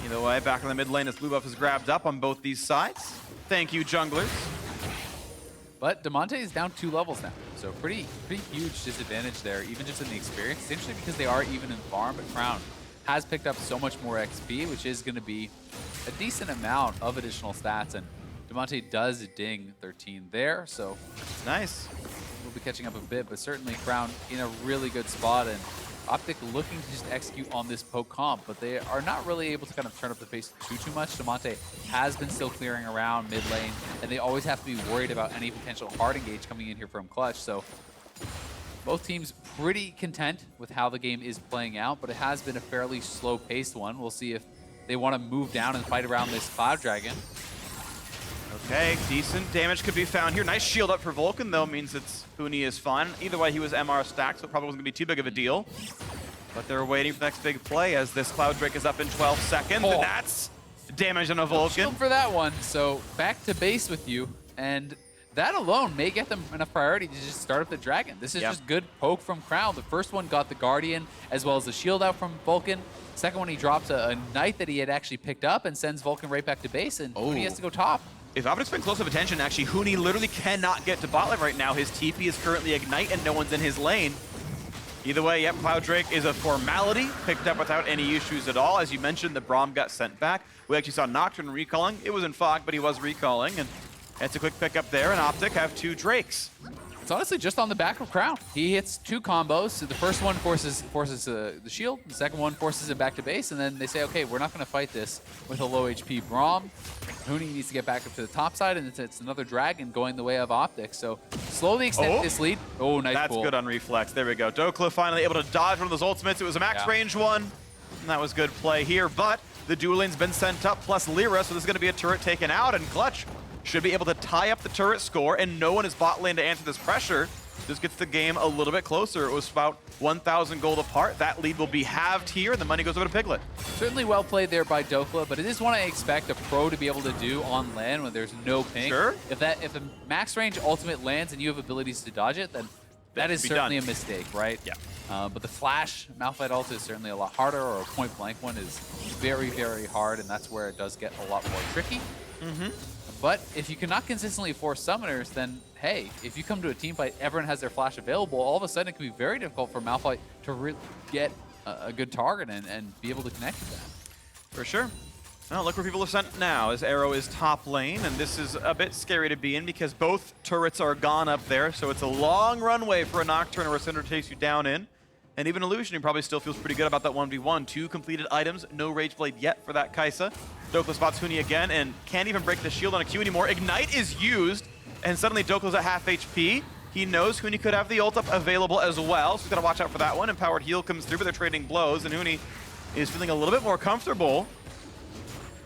Speaker 1: Either way, back in the mid lane as blue buff is grabbed up on both these sides. Thank you, junglers.
Speaker 2: But Damonte is down 2 levels now, so pretty huge disadvantage there, even just in the experience. It's interesting because they are even in farm, but Crown has picked up so much more XP, which is going to be a decent amount of additional stats, and Damonte does ding 13 there, so
Speaker 1: Nice.
Speaker 2: we'll be catching up a bit, but certainly Crown in a really good spot, and OpTic looking to just execute on this poke comp, but they are not really able to kind of turn up the pace too much. Damonte has been still clearing around mid lane, and they always have to be worried about any potential hard engage coming in here from Clutch, so both teams pretty content with how the game is playing out, but it has been a fairly slow-paced one. We'll see if they want to move down and fight around this Cloud Dragon.
Speaker 1: Okay, decent damage could be found here. Nice shield up for Vulcan, though, means it's Huni is fine. Either way, he was MR stacked, so it probably wasn't going to be too big of a deal. But they're waiting for the next big play as this Cloud Drake is up in 12 seconds, and that's damage on a Vulcan.
Speaker 2: Shield for that one, so back to base with you, and that alone may get them enough priority to just start up the Dragon. This is just good poke from Crown. The first one got the Guardian, as well as the shield out from Vulcan. Second one, he drops a Knight that he had actually picked up and sends Vulcan right back to base, and Huni has to go top.
Speaker 1: If OpTic's paying close attention, actually, Huni literally cannot get to bot lane right now. His TP is currently Ignite, and no one's in his lane. Either way, yep, Cloud Drake is a formality, picked up without any issues at all. As you mentioned, the Braum got sent back. We actually saw Nocturne recalling. It was in fog, but he was recalling, and it's a quick pickup there, and OpTic have 2 Drakes.
Speaker 2: It's honestly just on the back of Crown. He hits 2 combos. So the first one forces the shield. The second one forces him back to base. And then they say, okay, we're not going to fight this with a low HP Braum. Huni needs to get back up to the top side, and it's another Dragon going the way of OpTic. So slowly extend this lead. Oh, nice
Speaker 1: That's
Speaker 2: pull.
Speaker 1: good on reflex. There we go. Dhokla finally able to dodge one of those ultimates. It was a max range one, and that was good play here. But The dual lane's been sent up, plus Lira, so there's going to be a turret taken out, and Clutch should be able to tie up the turret score, and no one is bot lane to answer this pressure. This gets the game a little bit closer. It was about 1,000 gold apart. That lead will be halved here, and the money goes over to Piglet.
Speaker 2: Certainly well played there by Dhokla, but it is what I expect a pro to be able to do on land when there's no ping.
Speaker 1: Sure.
Speaker 2: If a max range ultimate lands and you have abilities to dodge it, then that is certainly a mistake, right?
Speaker 1: Yeah.
Speaker 2: But the flash Malphite ult is certainly a lot harder, or a point blank one is very, very hard, and that's where it does get a lot more tricky. But if you cannot consistently force summoners, then hey, if you come to a team fight, everyone has their flash available, all of a sudden it can be very difficult for Malphite to really get a good target and be able to connect with that.
Speaker 1: For sure. Well, look where people are sent now, as Arrow is top lane, and this is a bit scary to be in because both turrets are gone up there, so it's a long runway for a Nocturne or a Syndra takes you down in. And even Lucian, he probably still feels pretty good about that 1v1. 2 completed items, no Rage Blade yet for that Kaisa. Dhokla spots Huni again and can't even break the shield on a Q anymore. Ignite is used, and suddenly Dhokla's at half HP. He knows Huni could have the ult up available as well, so he's got to watch out for that one. Empowered heal comes through, but they're trading blows, and Huni is feeling a little bit more comfortable.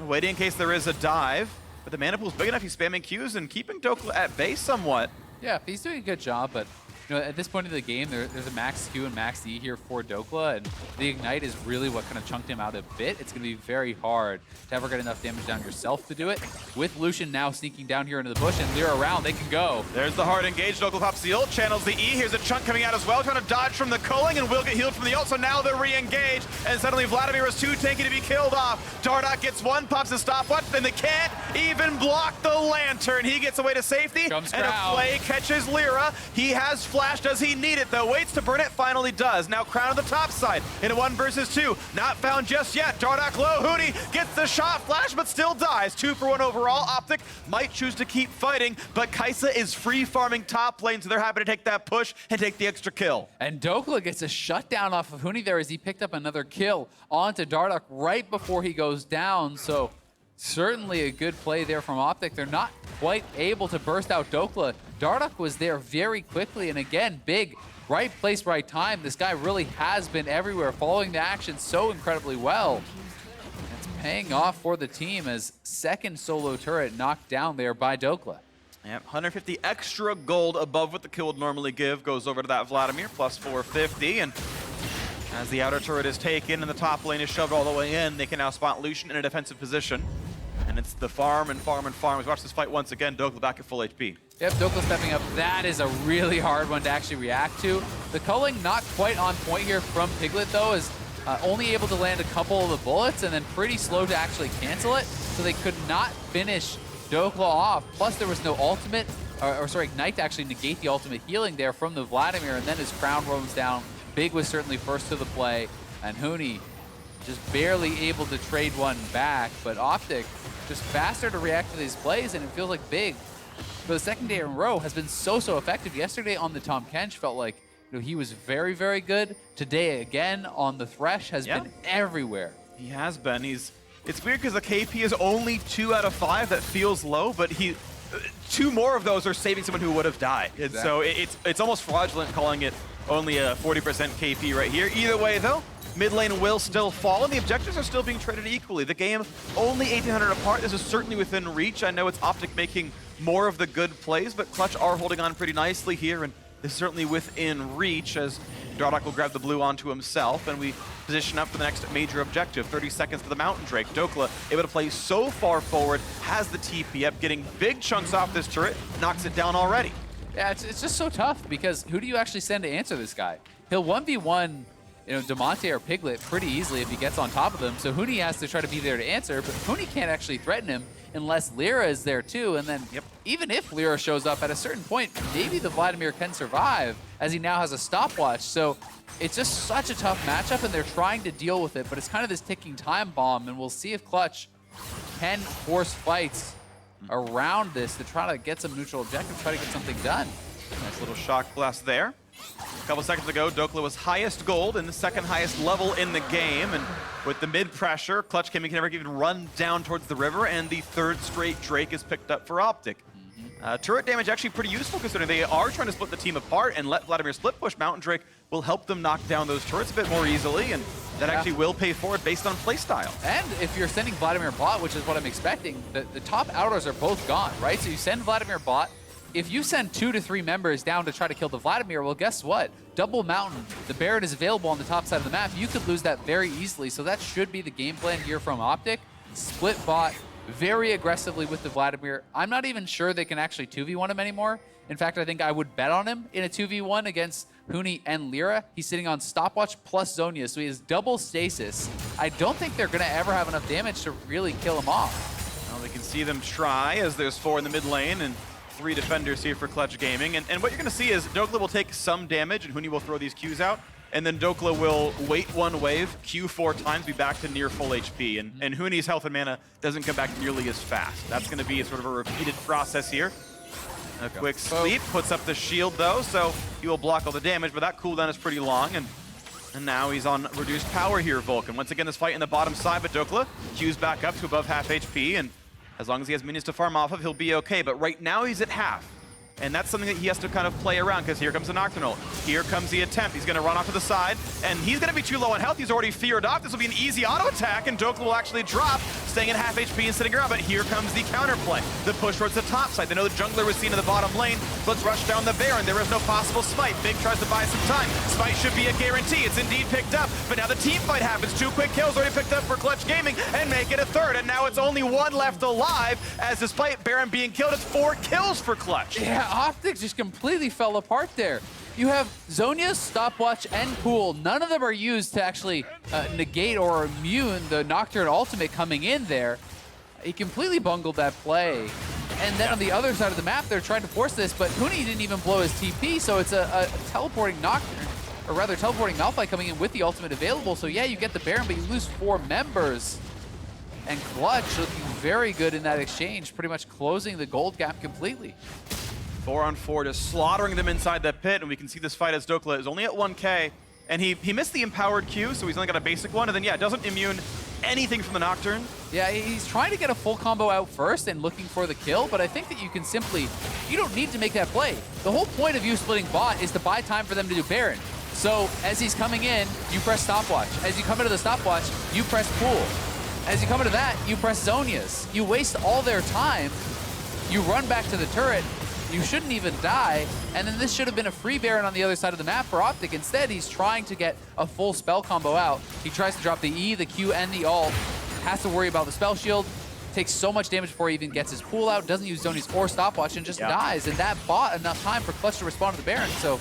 Speaker 1: Waiting in case there is a dive, but the mana pool's big enough, he's spamming Qs and keeping Dhokla at bay somewhat.
Speaker 2: Yeah, he's doing a good job, but you know, at this point in the game, there's a max Q and max E here for Dhokla, and the Ignite is really what kind of chunked him out a bit. It's going to be very hard to ever get enough damage down yourself to do it. With Lucian now sneaking down here into the bush and Lira around, they can go.
Speaker 1: There's the hard engage. Dhokla pops the ult, channels the E. Here's a chunk coming out as well, trying to dodge from the culling, and will get healed from the ult, so now they're re-engaged, and suddenly Vladimir is too tanky to be killed off. Dardoch gets one, pops his stopwatch, and they can't even block the lantern. He gets away to safety, and a play catches Lira. He has flash. Does he need it, though? Waits to burn it, finally does. Now Crown on the top side in a 1 versus 2. Not found just yet. Dardoch low. Huni gets the shot flash, but still dies. 2 for 1 overall. OpTic might choose to keep fighting, but Kaisa is free farming top lane, so they're happy to take that push and take the extra kill.
Speaker 2: And Dhokla gets a shutdown off of Huni there as he picked up another kill onto Dardoch right before he goes down. So certainly a good play there from OpTic. They're not quite able to burst out Dhokla. Dardoch was there very quickly, and again, big, right place, right time. This guy really has been everywhere, following the action so incredibly well. It's paying off for the team as second solo turret knocked down there by Dhokla.
Speaker 1: Yep, 150 extra gold above what the kill would normally give goes over to that Vladimir, plus 450, and as the outer turret is taken and the top lane is shoved all the way in, they can now spot Lucian in a defensive position. And it's the farm and farm and farm. Let's watch this fight once again. Dhokla back at full HP.
Speaker 2: Yep, Dhokla stepping up. That is a really hard one to actually react to. The culling not quite on point here from Piglet, though, is only able to land a couple of the bullets and then pretty slow to actually cancel it. So they could not finish Dhokla off. Plus, there was no ultimate, Ignite to actually negate the ultimate healing there from the Vladimir. And then his crown roams down. Big was certainly first to the play. And Huni just barely able to trade one back. But OpTic just faster to react to these plays, and it feels like Big, for the second day in a row, has been so effective. Yesterday on the Tahm Kench felt like he was very, very good. Today again on the Thresh has been everywhere.
Speaker 1: He has been. It's weird because the KP is only 2 out of 5. That feels low, but 2 more of those are saving someone who would have died. Exactly. So it's almost fraudulent calling it only a 40% KP right here. Either way, though, mid lane will still fall, and the objectives are still being traded equally. The game only 1,800 apart. This is certainly within reach. I know it's OpTic making more of the good plays, but Clutch are holding on pretty nicely here, and this is certainly within reach as Dardoch will grab the blue onto himself, and we position up for the next major objective. 30 seconds to the Mountain Drake. Dhokla able to play so far forward, has the TP up, getting big chunks off this turret, knocks it down already.
Speaker 2: Yeah, it's just so tough because who do you actually send to answer this guy? He'll 1v1 Damonte or Piglet pretty easily if he gets on top of them. So Huni has to try to be there to answer, but Huni can't actually threaten him unless Lira is there too. And then even if Lira shows up at a certain point, maybe the Vladimir can survive as he now has a stopwatch. So it's just such a tough matchup, and they're trying to deal with it, but it's kind of this ticking time bomb, and we'll see if Clutch can force fights around this to try to get some neutral objective, try to get something done.
Speaker 1: Nice little shock blast there. A couple seconds ago, Dhokla was highest gold and the second highest level in the game, and with the mid pressure, Clutch can never even run down towards the river, and the 3rd straight Drake is picked up for OpTic. Turret damage actually pretty useful considering they are trying to split the team apart and let Vladimir split push. Mountain Drake will help them knock down those turrets a bit more easily, and that actually will pay forward based on playstyle.
Speaker 2: And if you're sending Vladimir bot, which is what I'm expecting, the top outers are both gone, right? So you send Vladimir bot. If you send 2 to 3 members down to try to kill the Vladimir, well, guess what? Double Mountain, the Baron is available on the top side of the map. You could lose that very easily. So that should be the game plan here from OpTic. Split bot very aggressively with the Vladimir. I'm not even sure they can actually 2v1 him anymore. In fact, I think I would bet on him in a 2v1 against Huni and Lira. He's sitting on stopwatch plus Zhonya, so he has double stasis. I don't think they're going to ever have enough damage to really kill him off.
Speaker 1: Well, we can see them try as there's 4 in the mid lane and 3 defenders here for Clutch Gaming. And what you're going to see is Dhokla will take some damage and Huni will throw these Qs out. And then Dhokla will wait 1 wave, Q 4 times, be back to near full HP. And Huni's health and mana doesn't come back nearly as fast. That's going to be sort of a repeated process here. A quick sleep, puts up the shield though, so he will block all the damage, but that cooldown is pretty long, and now he's on reduced power here, Vulcan. Once again, this fight in the bottom side, but Dhokla Q's back up to above half HP, and as long as he has minions to farm off of, he'll be okay. But right now he's at half. And that's something that he has to kind of play around, because here comes the Nocturnal. Here comes the attempt. He's going to run off to the side, and he's going to be too low on health. He's already feared off. This will be an easy auto attack, and Dhokla will actually drop, staying at half HP and sitting around. But here comes the counterplay. The push towards the top side. They know the jungler was seen in the bottom lane. Let's rush down the Baron. There is no possible smite. Big tries to buy some time. Smite should be a guarantee. It's indeed picked up, but now the team fight happens. 2 quick kills already picked up for Clutch Gaming, and make it a 3rd. And now it's only 1 left alive, as despite Baron being killed, it's 4 kills for Clutch.
Speaker 2: Yeah, OpTic just completely fell apart there. You have Zhonya's stopwatch and pool. None of them are used to actually negate or immune the Nocturne ultimate coming in there. He completely bungled that play. And then on the other side of the map, they're trying to force this, but Huni didn't even blow his TP, so it's a teleporting Nocturne, or rather teleporting Malphite coming in with the ultimate available. So yeah, you get the Baron, but you lose 4 members. And Clutch looking very good in that exchange, pretty much closing the gold gap completely.
Speaker 1: 4 on 4, just slaughtering them inside the pit, and we can see this fight as Dhokla is only at 1k, and he missed the empowered Q, so he's only got a basic one, and then yeah, doesn't immune anything from the Nocturne.
Speaker 2: Yeah, he's trying to get a full combo out first and looking for the kill, but I think that you can simply, you don't need to make that play. The whole point of you splitting bot is to buy time for them to do Baron. So as he's coming in, you press stopwatch. As you come into the stopwatch, you press pool. As you come into that, you press Zhonya's. You waste all their time, you run back to the turret, you shouldn't even die, and then this should have been a free Baron on the other side of the map for OpTic. Instead, he's trying to get a full spell combo out. He tries to drop the E, the Q, and the ult. Has to worry about the spell shield. Takes so much damage before he even gets his pool out. Doesn't use Zhonya's or stopwatch and just dies. And that bought enough time for Clutch to respond to the Baron. So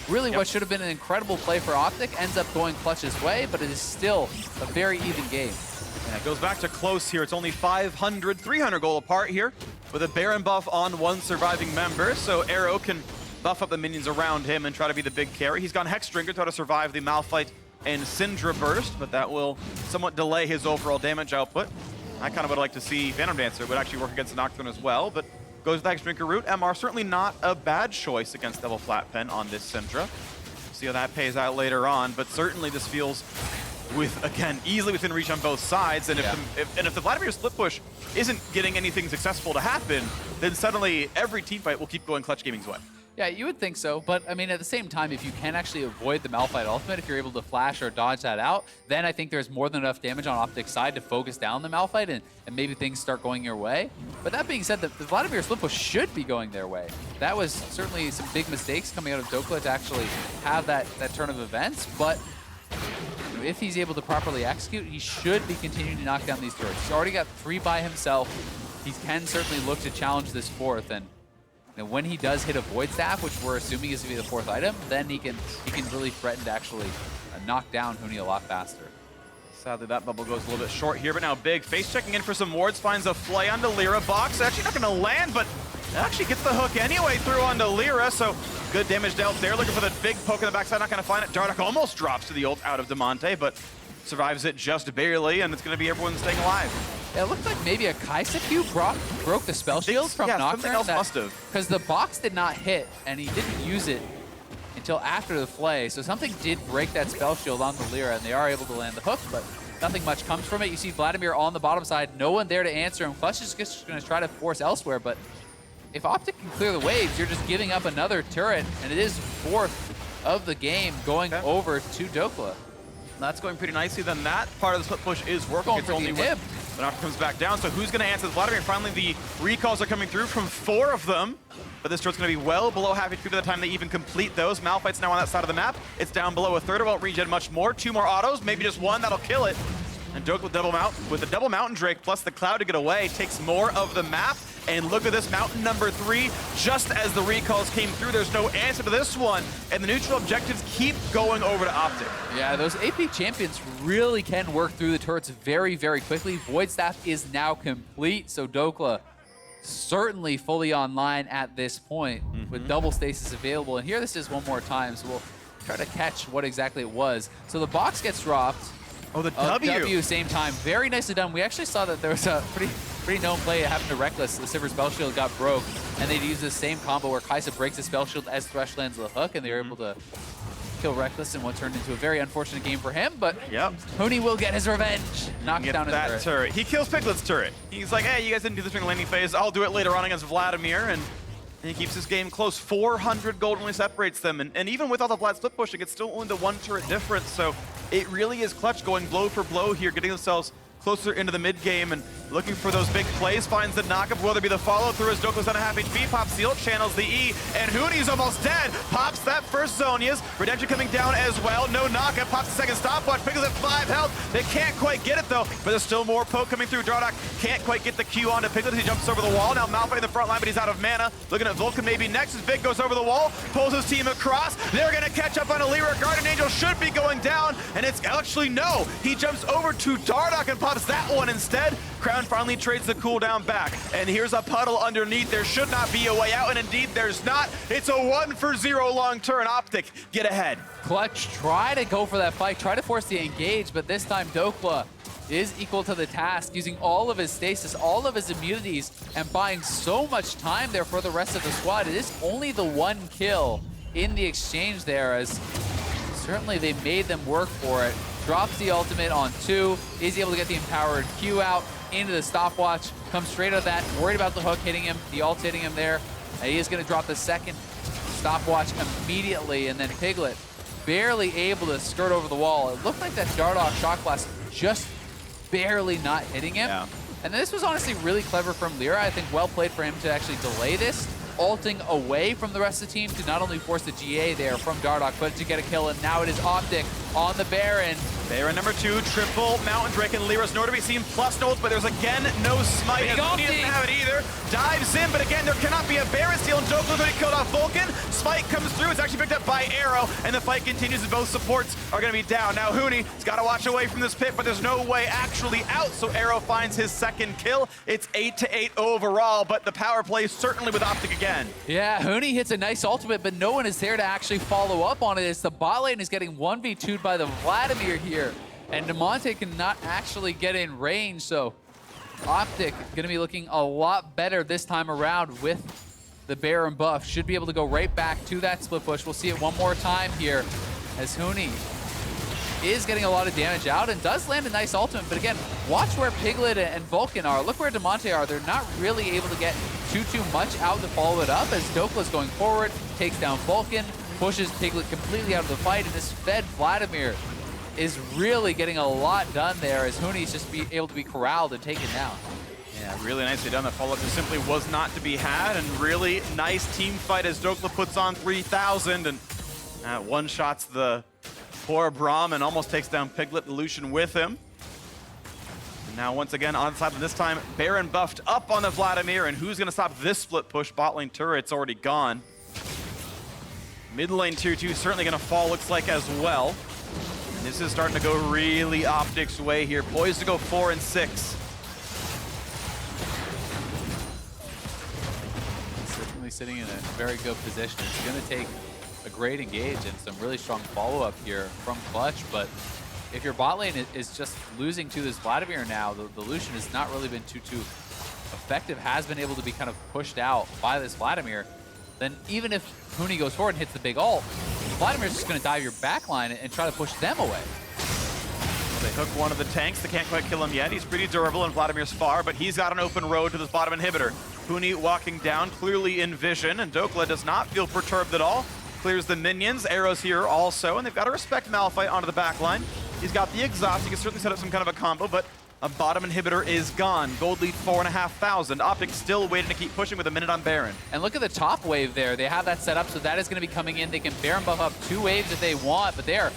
Speaker 2: really what should have been an incredible play for OpTic ends up going Clutch's way, but it is still a very even game.
Speaker 1: And it goes back to close here. It's only 500, 300 gold apart here, with a Baron buff on 1 surviving member, so Arrow can buff up the minions around him and try to be the big carry. He's gone Hexdrinker to try to survive the Malphite and Syndra burst, but that will somewhat delay his overall damage output. I kind of would like to see Phantom Dancer would actually work against the Nocturne as well, but goes the Hexdrinker route. MR certainly not a bad choice against Double Flat Pen on this Syndra. See how that pays out later on, but certainly this feels with, again, easily within reach on both sides, and if the Vladimir split push isn't getting anything successful to happen, then suddenly every team fight will keep going Clutch Gaming's way.
Speaker 2: Yeah, you would think so, but I mean, at the same time, if you can actually avoid the Malphite ultimate, if you're able to flash or dodge that out, then I think there's more than enough damage on OpTic's side to focus down the Malphite and maybe things start going your way. But that being said, the Vladimir split push should be going their way. That was certainly some big mistakes coming out of Dhokla to actually have that turn of events, but if he's able to properly execute, he should be continuing to knock down these turrets. He's already got 3 by himself. He can certainly look to challenge this 4th, and when he does hit a Void Staff, which we're assuming is going to be the 4th item, then he can really threaten to actually knock down Huni a lot faster.
Speaker 1: Sadly, that bubble goes a little bit short here, but now Big Face checking in for some wards, finds a flay onto Lira. Box actually not going to land, but actually gets the hook anyway through onto Lira, so good damage dealt there. Looking for the big poke in the backside, not going to find it. Dardoch almost drops to the ult out of Damonte, but survives it just barely, and it's going to be everyone staying alive.
Speaker 2: Yeah, it looked like maybe a Kaisa Q broke the spell shield from Nocturne.
Speaker 1: Something else must have.
Speaker 2: Because the box did not hit, and he didn't use it until after the flay, so something did break that spell shield on the Lira, and they are able to land the hook, but nothing much comes from it. You see Vladimir on the bottom side, no one there to answer him. Clutch is just going to try to force elsewhere, but if OpTic can clear the waves, you're just giving up another turret, and it is 4th of the game going over to Dhokla.
Speaker 1: That's going pretty nicely. Then that part of the split push is working.
Speaker 2: Going
Speaker 1: It's
Speaker 2: for
Speaker 1: only
Speaker 2: the nib.
Speaker 1: when Nocturne comes back down. So who's going to answer Vladimir? Finally, the recalls are coming through from 4 of them. But this turret's going to be well below half HP by the time they even complete those. Malphite's now on that side of the map. It's down below a third. It won't regen much more. 2 more autos, maybe just 1. That'll kill it. And Dhokla with the double Mountain Drake plus the Cloud to get away takes more of the map. And look at this, Mountain number 3. Just as the recalls came through, there's no answer to this one. And the neutral objectives keep going over to OpTic.
Speaker 2: Yeah, those AP champions really can work through the turrets very, very quickly. Void Staff is now complete, so Dhokla certainly fully online at this point with double stasis available. And here this is one more time, so we'll try to catch what exactly it was. So the box gets dropped.
Speaker 1: Oh, the W.
Speaker 2: Same time. Very nicely done. We actually saw that there was a pretty known play that happened to Reckless. The Sivir spell shield got broke, and they'd use the same combo where Kaisa breaks the spell shield as Thresh lands the hook, and they were able to kill Reckless in what turned into a very unfortunate game for him, but Huni will get his revenge. Knocked down
Speaker 1: that turret. He kills Piglet's turret. He's like, hey, you guys didn't do this during the landing phase. I'll do it later on against Vladimir, and he keeps this game close. 400 gold only separates them, and even with all the Vlad split pushing, it's still only the 1 turret difference, so it really is clutch going blow for blow here, getting themselves closer into the mid game and looking for those big plays. Finds the knockup, will there be the follow through as Dhokla's on a half HP. Pops the ult, channels the E, and Huni's almost dead. Pops that first Zonia's. Redemption coming down as well. No knockup. Pops the second stopwatch. Piglet's at 5 health. They can't quite get it though, but there's still more poke coming through. Dardoch can't quite get the Q onto Piglet as he jumps over the wall. Now Malphite in the front line, but he's out of mana. Looking at Vulcan maybe next as Vic goes over the wall, pulls his team across. They're gonna catch up on a Lira. Guardian Angel should be going down, and it's actually no. He jumps over to Dardoch and pops that one instead. Crown finally trades the cooldown back, and here's a puddle underneath. There should not be a way out, and indeed there's not. It's a 1-for-0 long turn. OpTic get ahead.
Speaker 2: Clutch try to go for that fight, try to force the engage, but this time Dhokla is equal to the task, using all of his stasis, all of his immunities, and buying so much time there for the rest of the squad. It is only the 1 kill in the exchange there, as certainly they made them work for it. Drops the ultimate on 2, is able to get the empowered Q out into the stopwatch, comes straight out of that, worried about the hook hitting him, the ult hitting him there. And he is going to drop the second stopwatch immediately, and then Piglet barely able to skirt over the wall. It looked like that Dardoch shot blast just barely not hitting him.
Speaker 1: Yeah.
Speaker 2: And this was honestly really clever from Lira. I think well played for him to actually delay this, ulting away from the rest of the team to not only force the GA there from Dardoch, but to get a kill. And now it is OpTic on the Baron.
Speaker 1: Baron number 2, triple Mountain Drake, and Lyra's nowhere to be seen, plus no ult, but there's again no smite. He doesn't have it either. Dives in, but again, there cannot be a Baron steal, and Dhokla already killed off Vulcan. Smite comes through, it's actually picked up by Arrow, and the fight continues as both supports are going to be down. Now Huni's got to watch away from this pit, but there's no way actually out, so Arrow finds his second kill. It's 8-8 overall, but the power play certainly with OpTic again.
Speaker 2: Yeah, Huni hits a nice ultimate, but no one is there to actually follow up on it. As the bot lane is getting 1v2'd by the Vladimir here. And Damonte cannot actually get in range, so OpTic gonna be looking a lot better this time around with the Baron buff. Should be able to go right back to that split push. We'll see it one more time here as Huni is getting a lot of damage out and does land a nice ultimate. But again, watch where Piglet and Vulcan are. Look where Damonte are. They're not really able to get too much out to follow it up as Dhokla's going forward, takes down Vulcan, pushes Piglet completely out of the fight, and this fed Vladimir is really getting a lot done there as Huni's just able to be corralled and taken down.
Speaker 1: Yeah, really nicely done. The follow-up just simply was not to be had, and really nice team fight as Dhokla puts on 3,000 and one-shots the poor Braum and almost takes down Piglet and Lucian with him. And now once again on side, this time Baron buffed up on the Vladimir, and who's going to stop this split push? Bot lane turret's already gone. Mid lane tier 2 certainly going to fall, looks like, as well. And this is starting to go really OpTic's way here. Poised to go 4 and 6.
Speaker 2: Certainly sitting in a very good position. It's going to take a great engage and some really strong follow-up here from Clutch, but if your bot lane is just losing to this Vladimir now, the Lucian has not really been too effective, has been able to be kind of pushed out by this Vladimir, then even if Huni goes forward and hits the big ult, Vladimir's just going to dive your backline and try to push them away.
Speaker 1: Well, they hook one of the tanks. They can't quite kill him yet. He's pretty durable, and Vladimir's far, but he's got an open road to this bottom inhibitor. Huni walking down, clearly in vision, and Dhokla does not feel perturbed at all. clears the minions. Arrows here also, and they've got to respect Malphite onto the back line. He's got the exhaust. He can certainly set up some kind of a combo, but a bottom inhibitor is gone. Gold lead 4,500. OpTic still waiting to keep pushing with a minute on Baron.
Speaker 2: And look at the top wave there. They have that set up, so that is going to be coming in. They can Baron buff up 2 waves if they want, but they're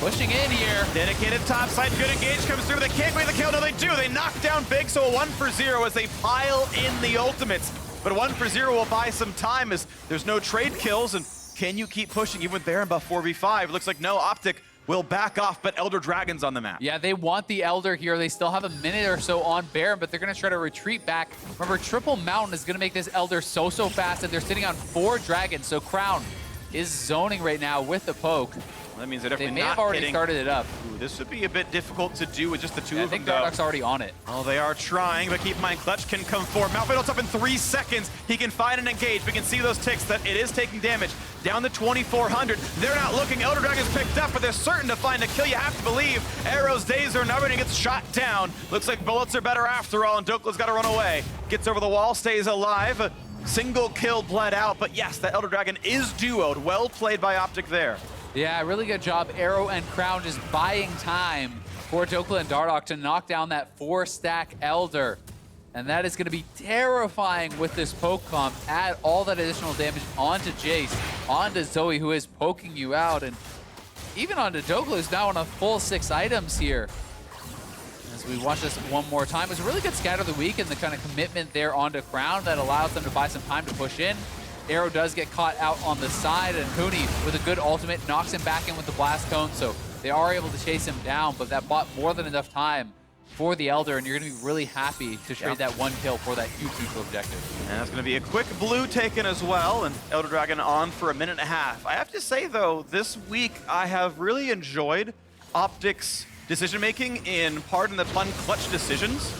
Speaker 2: pushing in here.
Speaker 1: Dedicated top side, good engage comes through. They can't get the kill. No, they do. They knock down Big, so a 1 for 0 as they pile in the ultimates. But a 1 for 0 will buy some time as there's no trade kills. And can you keep pushing even with Baron buff 4v5? Looks like no, OpTic will back off, but Elder Dragon's on the map.
Speaker 2: Yeah, they want the Elder here. They still have a minute or so on Baron, but they're going to try to retreat back. Remember, Triple Mountain is going to make this Elder so fast that they're sitting on 4 dragons, so Crown is zoning right now with the poke.
Speaker 1: That means they're definitely
Speaker 2: They may have already started it up.
Speaker 1: Ooh, this would be a bit difficult to do with just the two of them.
Speaker 2: I think Dardoch's already on it.
Speaker 1: Oh, they are trying, but keep in mind, Clutch can come forward. Malphite ults up in 3 seconds. He can find and engage. We can see those ticks that it is taking damage. Down to 2,400. They're not looking. Elder Dragon's picked up, but they're certain to find a kill. You have to believe. Arrow's days are numbered and he gets shot down. Looks like bullets are better after all, and Dhokla's got to run away. Gets over the wall, stays alive. Single kill bled out, but yes, that Elder Dragon is duoed. Well played by OpTic there.
Speaker 2: Yeah, really good job. Arrow and Crown just buying time for Dhokla and Dardoch to knock down that 4-stack Elder. And that is going to be terrifying with this poke comp. Add all that additional damage onto Jayce, onto Zoe, who is poking you out, and even onto Dhokla, who's now on a full 6 items here. As we watch this one more time, it was a really good scatter of the week and the kind of commitment there onto Crown that allows them to buy some time to push in. Arrow does get caught out on the side, and Huni, with a good ultimate, knocks him back in with the blast cone, so they are able to chase him down, but that bought more than enough time for the Elder, and you're going to be really happy to trade that 1 kill for that huge neutral objective.
Speaker 1: And that's going to be a quick blue taken as well, and Elder Dragon on for a minute and a half. I have to say, though, this week I have really enjoyed OpTic's decision-making in, pardon the pun, clutch decisions,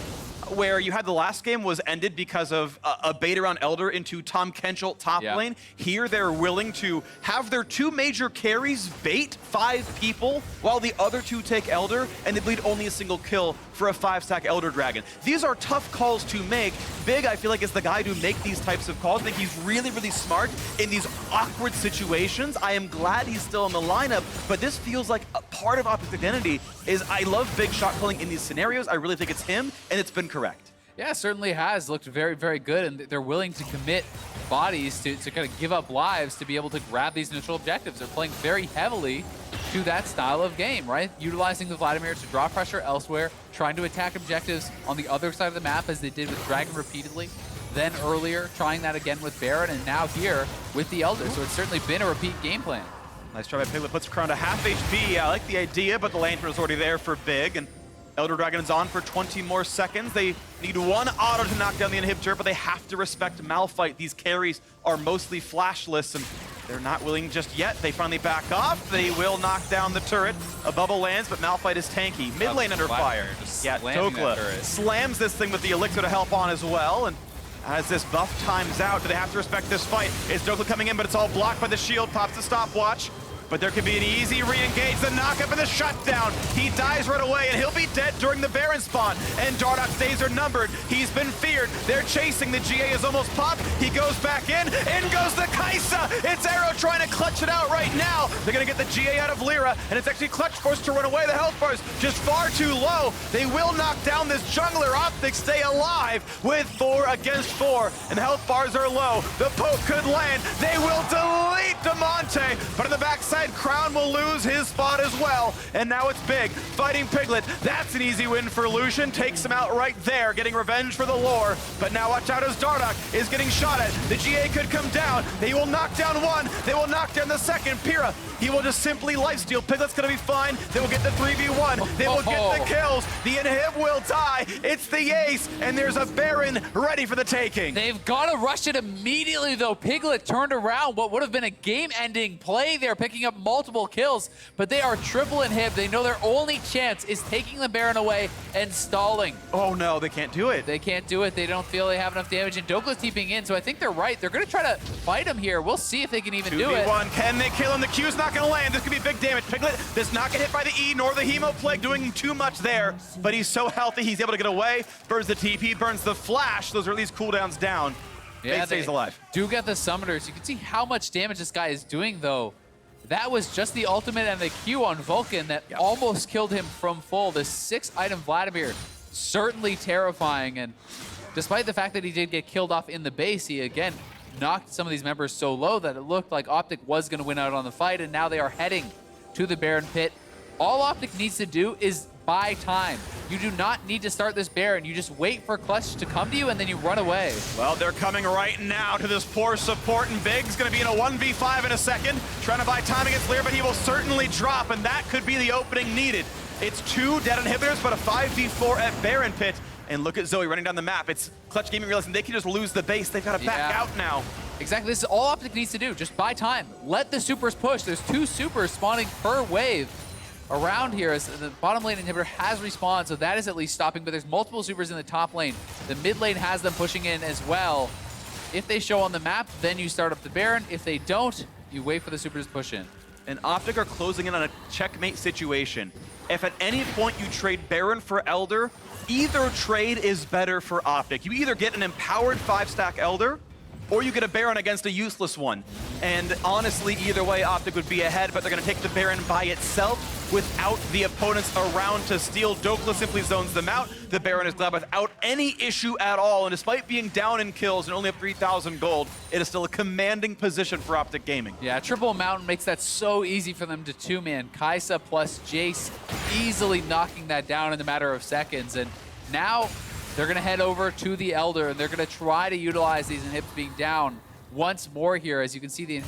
Speaker 1: where you had the last game was ended because of a bait around Elder into Tom Kenchel top lane. Here they're willing to have their 2 major carries bait 5 people while the other 2 take Elder, and they bleed only a single kill for a 5-stack Elder Dragon. These are tough calls to make. Big, I feel like, is the guy to make these types of calls. I think he's really, really smart in these awkward situations. I am glad he's still in the lineup, but this feels like a part of OpTic's identity is I love Big shot calling in these scenarios. I really think it's him, and it's been correct.
Speaker 2: Yeah, it certainly has looked very, very good, and they're willing to commit bodies to kind of give up lives to be able to grab these neutral objectives. They're playing very heavily to that style of game, right? Utilizing the Vladimir to draw pressure elsewhere, trying to attack objectives on the other side of the map as they did with Dragon repeatedly. Then earlier, trying that again with Baron, and now here with the Elder. So it's certainly been a repeat game plan.
Speaker 1: Nice try by Piglet, puts Crown to half HP. I like the idea, but the lantern is already there for Big, and Elder Dragon is on for 20 more seconds. They need 1 auto to knock down the inhibitor, but they have to respect Malphite. These carries are mostly flashless, and they're not willing just yet. They finally back off. They will knock down the turret. A bubble lands, but Malphite is tanky. Mid lane under fire. Yeah, Dhokla slams this thing with the elixir to help on as well, and as this buff times out, do they have to respect this fight? It's Dhokla coming in, but it's all blocked by the shield. Pops the stopwatch. But there could be an easy re-engage, the knock-up and the shutdown. He dies right away, and he'll be dead during the Baron spawn. And Dardoch's days are numbered. He's been feared. They're chasing. The GA is almost popped. He goes back in goes the Kaisa. It's Arrow trying to clutch it out right now. They're going to get the GA out of Lira, and it's actually Clutch forced to run away. The health bar is just far too low. They will knock down this jungler. OpTic stay alive with 4 against 4, and the health bars are low. The poke could land. They will delete Damonte, but on the backside, Crown will lose his spot as well. And now it's Big fighting Piglet. That's an easy win for Lucian. Takes him out right there, getting revenge for the lore. But now watch out as Dardoch is getting shot at. The GA could come down. They will knock down 1. They will knock down the second. Pyrrha, he will just simply lifesteal. Piglet's going to be fine. They will get the 3v1. They will get the kills. The inhib will die. It's the Jayce, and there's a Baron ready for the taking.
Speaker 2: They've got to rush it immediately, though. Piglet turned around what would have been a game-ending play there, picking up multiple kills, but they are triple inhib. They know their only chance is taking the Baron away and stalling.
Speaker 1: Oh no, they can't do it.
Speaker 2: They can't do it. They don't feel they have enough damage, and Dhokla's TPing in, so I think they're right. They're going to try to fight him here. We'll see if they can even do it.
Speaker 1: 2v1, can they kill him? The Q's not going to land. This could be big damage. Piglet does not get hit by the E, nor the Hemo Plague doing too much there, but he's so healthy, he's able to get away. Burns the TP, burns the flash. Those are at least cooldowns down. Fate stays alive.
Speaker 2: Do get the summoners. You can see how much damage this guy is doing, though. That was just the ultimate and the Q on Vulcan that almost killed him from full. The 6-item Vladimir, certainly terrifying. And despite the fact that he did get killed off in the base, he again knocked some of these members so low that it looked like OpTic was going to win out on the fight, and now they are heading to the Baron pit. All OpTic needs to do is buy time. You do not need to start this Baron. You just wait for Clutch to come to you, and then you run away.
Speaker 1: Well, they're coming right now to this poor support, and Big's going to be in a 1v5 in a second, trying to buy time against Lira, but he will certainly drop, and that could be the opening needed. It's 2 dead inhibitors, but a 5v4 at Baron pit. And look at Zoe running down the map. It's Clutch Gaming realizing they can just lose the base. They've got to back out now.
Speaker 2: Exactly. This is all OpTic needs to do. Just buy time. Let the supers push. There's 2 supers spawning per wave around here as the bottom lane inhibitor has respawned, so that is at least stopping, but there's multiple supers in the top lane. The mid lane has them pushing in as well. If they show on the map, then you start up the Baron. If they don't, you wait for the supers to push in.
Speaker 1: And OpTic are closing in on a checkmate situation. If at any point you trade Baron for Elder, either trade is better for OpTic. You either get an empowered 5-stack Elder, or you get a Baron against a useless one. And honestly, either way, OpTic would be ahead, but they're going to take the Baron by itself without the opponents around to steal. Dhokla simply zones them out. The Baron is glad without any issue at all, and despite being down in kills and only have 3,000 gold, it is still a commanding position for OpTic Gaming.
Speaker 2: Yeah, Triple Mountain makes that so easy for them to 2-man. Kaisa plus Jayce easily knocking that down in a matter of seconds, and now they're going to head over to the Elder, and they're going to try to utilize these inhibitors being down once more here. As you can see, the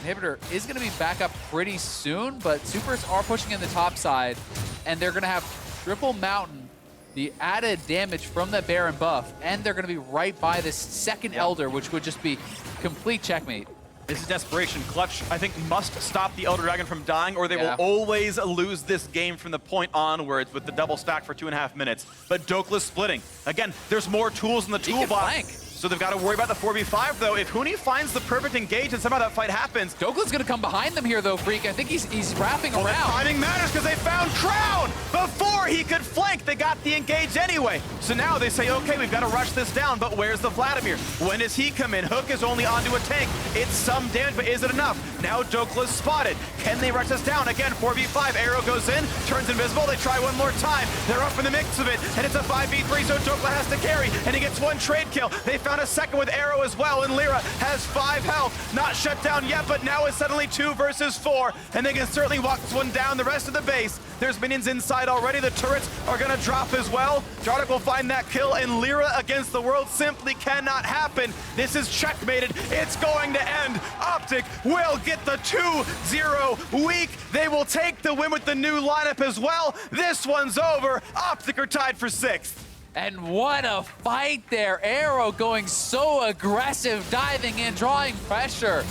Speaker 2: inhibitor is going to be back up pretty soon, but supers are pushing in the top side, and they're going to have Triple Mountain, the added damage from the Baron buff, and they're going to be right by this second Elder, which would just be complete checkmate.
Speaker 1: This is desperation. Clutch, I think, must stop the Elder Dragon from dying, or they will always lose this game from the point onwards with the double stack for 2.5 minutes. But Dhokla splitting. Again, there's more tools in the toolbox. So they've got to worry about the 4v5, though. If Huni finds the perfect engage and somehow that fight happens...
Speaker 2: Dhokla's going to come behind them here, though, Phreak. I think he's wrapping around.
Speaker 1: Timing matters because they found Crown before he could flank. They got the engage anyway. So now they say, okay, we've got to rush this down, but where's the Vladimir? When does he come in? Hook is only onto a tank. It's some damage, but is it enough? Now Dhokla's spotted. Can they rush this down? Again, 4v5. Arrow goes in, turns invisible. They try one more time. They're up in the mix of it, and it's a 5v3, so Dhokla has to carry, and he gets 1 trade kill. They found a second with Arrow as well, and Lira has 5 health. Not shut down yet, but now it's suddenly 2 versus 4, and they can certainly walk this one down. The rest of the base, there's minions inside already. The turrets are going to drop as well. Dardoch will find that kill, and Lira against the world simply cannot happen. This is checkmated. It's going to end. OpTic will get the 2-0 week. They will take the win with the new lineup as well. This one's over. OpTic are tied for 6th.
Speaker 2: And what a fight there. Arrow going so aggressive, diving in, drawing pressure.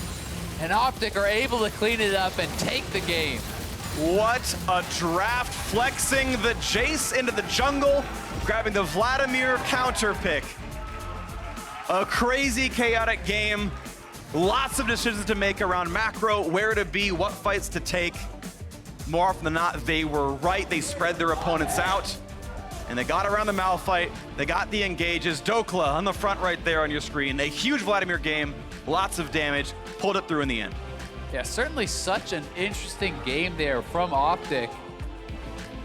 Speaker 2: And OpTic are able to clean it up and take the game.
Speaker 1: What a draft, flexing the Jayce into the jungle, grabbing the Vladimir counter pick. A crazy, chaotic game. Lots of decisions to make around macro, where to be, what fights to take. More often than not, they were right. They spread their opponents out, and they got around the Malphite. They got the engages. Dhokla on the front right there on your screen. A huge Vladimir game, lots of damage, pulled it through in the end.
Speaker 2: Yeah, certainly such an interesting game there from OpTic.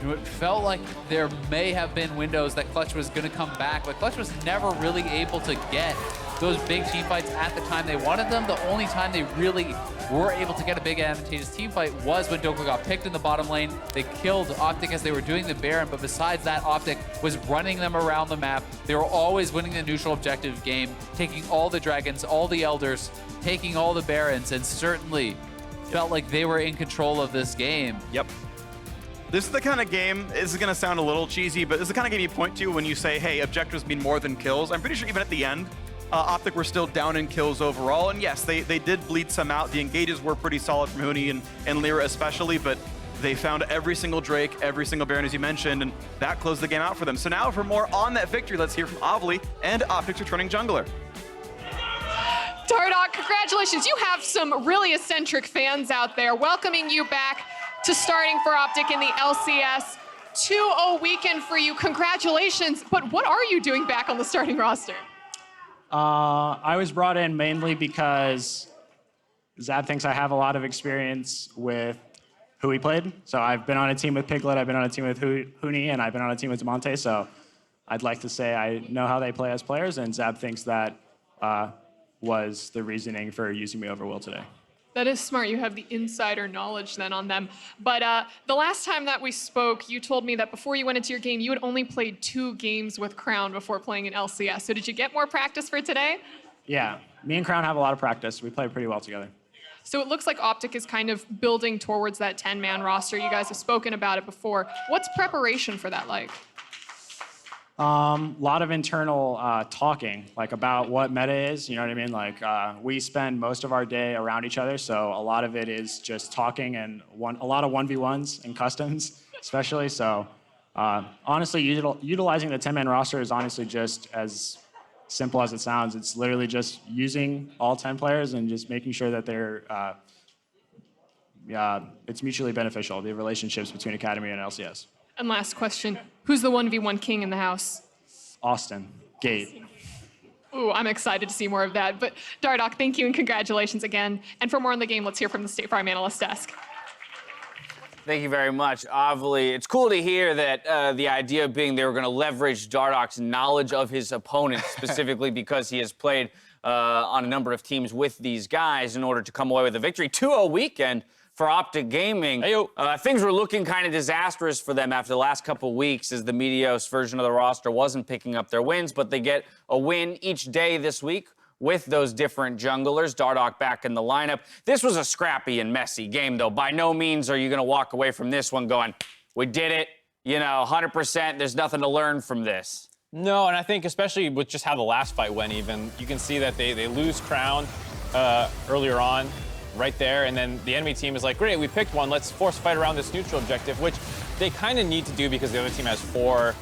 Speaker 2: It felt like there may have been windows that Clutch was going to come back, but Clutch was never really able to get those big team fights at the time they wanted them. The only time they really were able to get a big advantageous team fight was when Dhokla got picked in the bottom lane. They killed OpTic as they were doing the Baron, but besides that, OpTic was running them around the map. They were always winning the neutral objective game, taking all the dragons, all the elders, taking all the Barons, and certainly felt like they were in control of this game.
Speaker 1: Yep. This is the kind of game, this is going to sound a little cheesy, but this is the kind of game you point to when you say, hey, objectives mean more than kills. I'm pretty sure even at the end, OpTic were still down in kills overall, and yes, they did bleed some out. The engages were pretty solid from Huni and Lira especially, but they found every single Drake, every single Baron, as you mentioned, and that closed the game out for them. So now for more on that victory, let's hear from Avli and OpTic's returning jungler.
Speaker 3: Dardoch, congratulations. You have some really eccentric fans out there welcoming you back to starting for OpTic in the LCS. 2-0 weekend for you. Congratulations. But what are you doing back on the starting roster?
Speaker 5: I was brought in mainly because Zab thinks I have a lot of experience with who he played. So I've been on a team with Piglet, I've been on a team with Huni, and I've been on a team with Damonte. So I'd like to say I know how they play as players, and Zab thinks that was the reasoning for using me over Will today.
Speaker 3: That is smart. You have the insider knowledge then on them. But the last time that we spoke, you told me that before you went into your game, you had only played 2 games with Crown before playing in LCS. So did you get more practice for today?
Speaker 5: Yeah, me and Crown have a lot of practice. We play pretty well together.
Speaker 3: So it looks like OpTic is kind of building towards that 10-man roster. You guys have spoken about it before. What's preparation for that like?
Speaker 5: Lot of internal talking, like about what meta is, you know what I mean? Like we spend most of our day around each other, so a lot of it is just talking and a lot of 1v1s and customs, especially. So honestly, utilizing the 10-man roster is honestly just as simple as it sounds. It's literally just using all 10 players and just making sure that they're, it's mutually beneficial, the relationships between Academy and LCS.
Speaker 3: And last question, who's the 1v1 king in the house?
Speaker 5: Austin, Gate.
Speaker 3: Ooh, I'm excited to see more of that. But Dardoch, thank you and congratulations again. And for more on the game, let's hear from the State Farm Analyst Desk.
Speaker 6: Thank you very much. Obviously, it's cool to hear that the idea being they were going to leverage Dardoch's knowledge of his opponent, specifically because he has played on a number of teams with these guys in order to come away with a victory. 2-0 weekend for OpTic Gaming. Things were looking kind of disastrous for them after the last couple weeks as the Meteos version of the roster wasn't picking up their wins, but they get a win each day this week with those different junglers. Dardoch back in the lineup. This was a scrappy and messy game, though. By no means are you going to walk away from this one going, we did it, 100%, there's nothing to learn from this.
Speaker 7: No, and I think especially with just how the last fight went even, you can see that they lose Crown earlier on, right there, and then the enemy team is like, great, we picked one, let's force fight around this neutral objective, which they kind of need to do because the other team has 4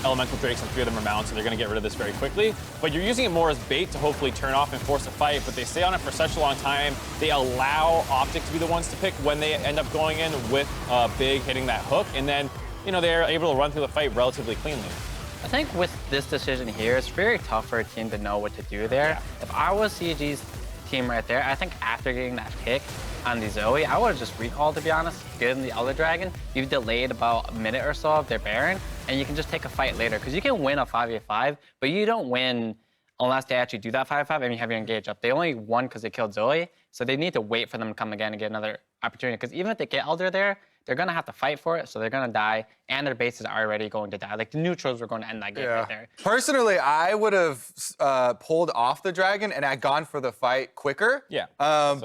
Speaker 7: elemental drakes and 3 of them are mounted, so they're going to get rid of this very quickly. But you're using it more as bait to hopefully turn off and force a fight, but they stay on it for such a long time. They allow OpTic to be the ones to pick when they end up going in with Big hitting that hook, and then, they're able to run through the fight relatively cleanly.
Speaker 8: I think with this decision here, it's very tough for a team to know what to do there. Yeah. If I was CG's team right there, I think after getting that pick on the Zoe, I would have just recalled, to be honest, given the Elder Dragon. You've delayed about a minute or so of their Baron, and you can just take a fight later, because you can win a 5v5, but you don't win unless they actually do that 5v5 and you have your engage up. They only won because they killed Zoe, so they need to wait for them to come again and get another opportunity, because even if they get Elder there, they're going to have to fight for it, so they're going to die, and their bases are already going to die. Like, the neutrals were going to end that game right there.
Speaker 9: Personally, I would have pulled off the dragon and I'd gone for the fight quicker.
Speaker 7: Yeah.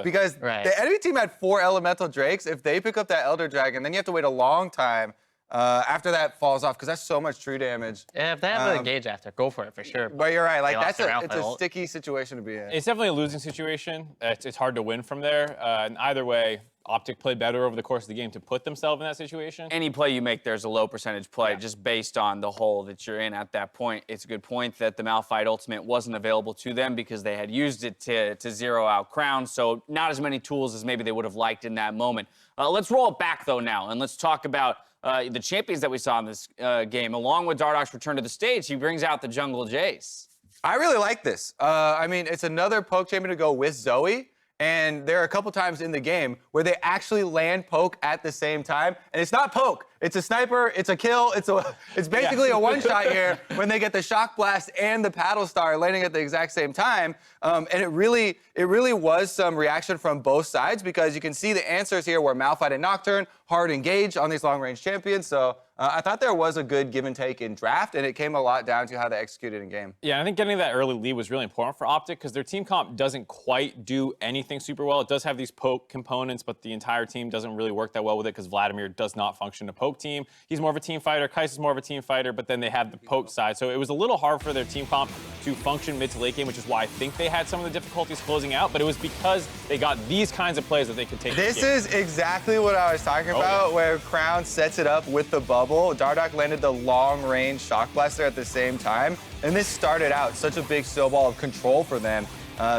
Speaker 9: Because the enemy team had 4 elemental drakes. If they pick up that Elder Dragon, then you have to wait a long time after that falls off, because that's so much true damage.
Speaker 8: Yeah, if they have an engage after, go for it for sure.
Speaker 9: But you're right, like it's a sticky situation to be in.
Speaker 7: It's definitely a losing situation. It's hard to win from there. And either way, OpTic played better over the course of the game to put themselves in that situation.
Speaker 6: Any play you make, there's a low percentage play just based on the hole that you're in at that point. It's a good point that the Malphite ultimate wasn't available to them because they had used it to zero out Crown, so not as many tools as maybe they would have liked in that moment. Let's roll it back, though, now, and let's talk about the champions that we saw in this game. Along with Dardoch's return to the stage, he brings out the jungle Jayce.
Speaker 9: I really like this. I mean, it's another poke champion to go with Zoe. And there are a couple times in the game where they actually land poke at the same time. And it's not poke. It's a sniper, it's a kill, it's basically a one-shot here when they get the shock blast and the paddle star landing at the exact same time. And it really was some reaction from both sides, because you can see the answers here where Malphite and Nocturne hard engage on these long-range champions. So I thought there was a good give and take in draft, and it came a lot down to how they executed in game.
Speaker 7: Yeah, I think getting that early lead was really important for OpTic, because their team comp doesn't quite do anything super well. It does have these poke components, but the entire team doesn't really work that well with it, because Vladimir does not function a poke team. He's more of a team fighter. Kaisa's more of a team fighter, but then they have the poke side. So it was a little hard for their team comp to function mid to late game, which is why I think they had some of the difficulties closing out, but it was because they got these kinds of plays that they could take.
Speaker 9: This is exactly what I was talking about, where Crown sets it up with the bubble. Dardoch landed the long-range shock blaster at the same time, and this started out such a big snowball of control for them.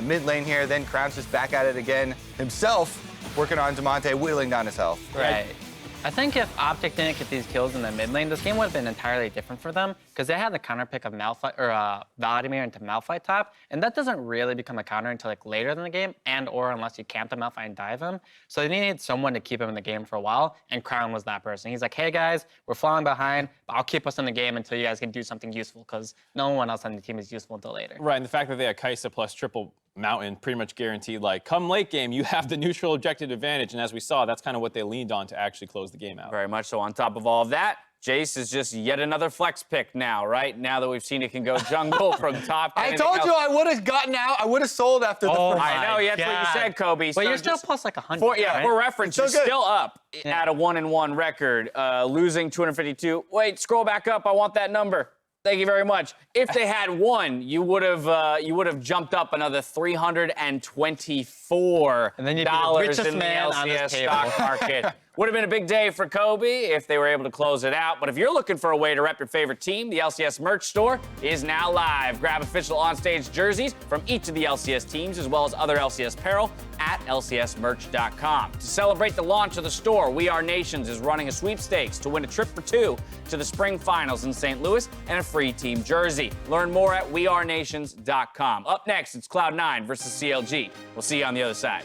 Speaker 9: Mid lane here, then Crown's just back at it again himself, working on Damonte, whittling down his health.
Speaker 8: Right. I think if OpTic didn't get these kills in the mid lane, this game would have been entirely different for them because they had the counter pick of Malphite or Vladimir into Malphite top, and that doesn't really become a counter until like later in the game, or unless you camp the Malphite and dive him. So they needed someone to keep him in the game for a while, and Crown was that person. He's like, hey guys, we're falling behind, but I'll keep us in the game until you guys can do something useful because no one else on the team is useful until later.
Speaker 7: Right, and the fact that they had Kaisa plus triple Mountain pretty much guaranteed, like, come late game, you have the neutral objective advantage. And as we saw, that's kind of what they leaned on to actually close the game out.
Speaker 6: Very much so. On top of all of that, Jayce is just yet another flex pick now, right? Now that we've seen it can go jungle from top.
Speaker 9: I told you I would have gotten out. I would have sold after the first.
Speaker 6: I know, that's what you said, Kobe.
Speaker 8: But
Speaker 6: So
Speaker 8: you're still
Speaker 6: just
Speaker 8: plus like 100.
Speaker 6: for reference, you're
Speaker 9: good.
Speaker 6: still up at a 1-1 record, losing 252. Wait, scroll back up. I want that number. Thank you very much. If they had won, you would have jumped up another $324
Speaker 8: And then you'd be the
Speaker 6: in
Speaker 8: richest
Speaker 6: the
Speaker 8: man on this
Speaker 6: LCS
Speaker 8: table.
Speaker 6: stock market. Would have been a big day for Kobe if they were able to close it out. But if you're looking for a way to rep your favorite team, the LCS merch store is now live. Grab official onstage jerseys from each of the LCS teams, as well as other LCS apparel at lcsmerch.com. To celebrate the launch of the store, We Are Nations is running a sweepstakes to win a trip for 2 to the spring finals in St. Louis and a free team jersey. Learn more at wearenations.com. Up next, it's Cloud9 versus CLG. We'll see you on the other side.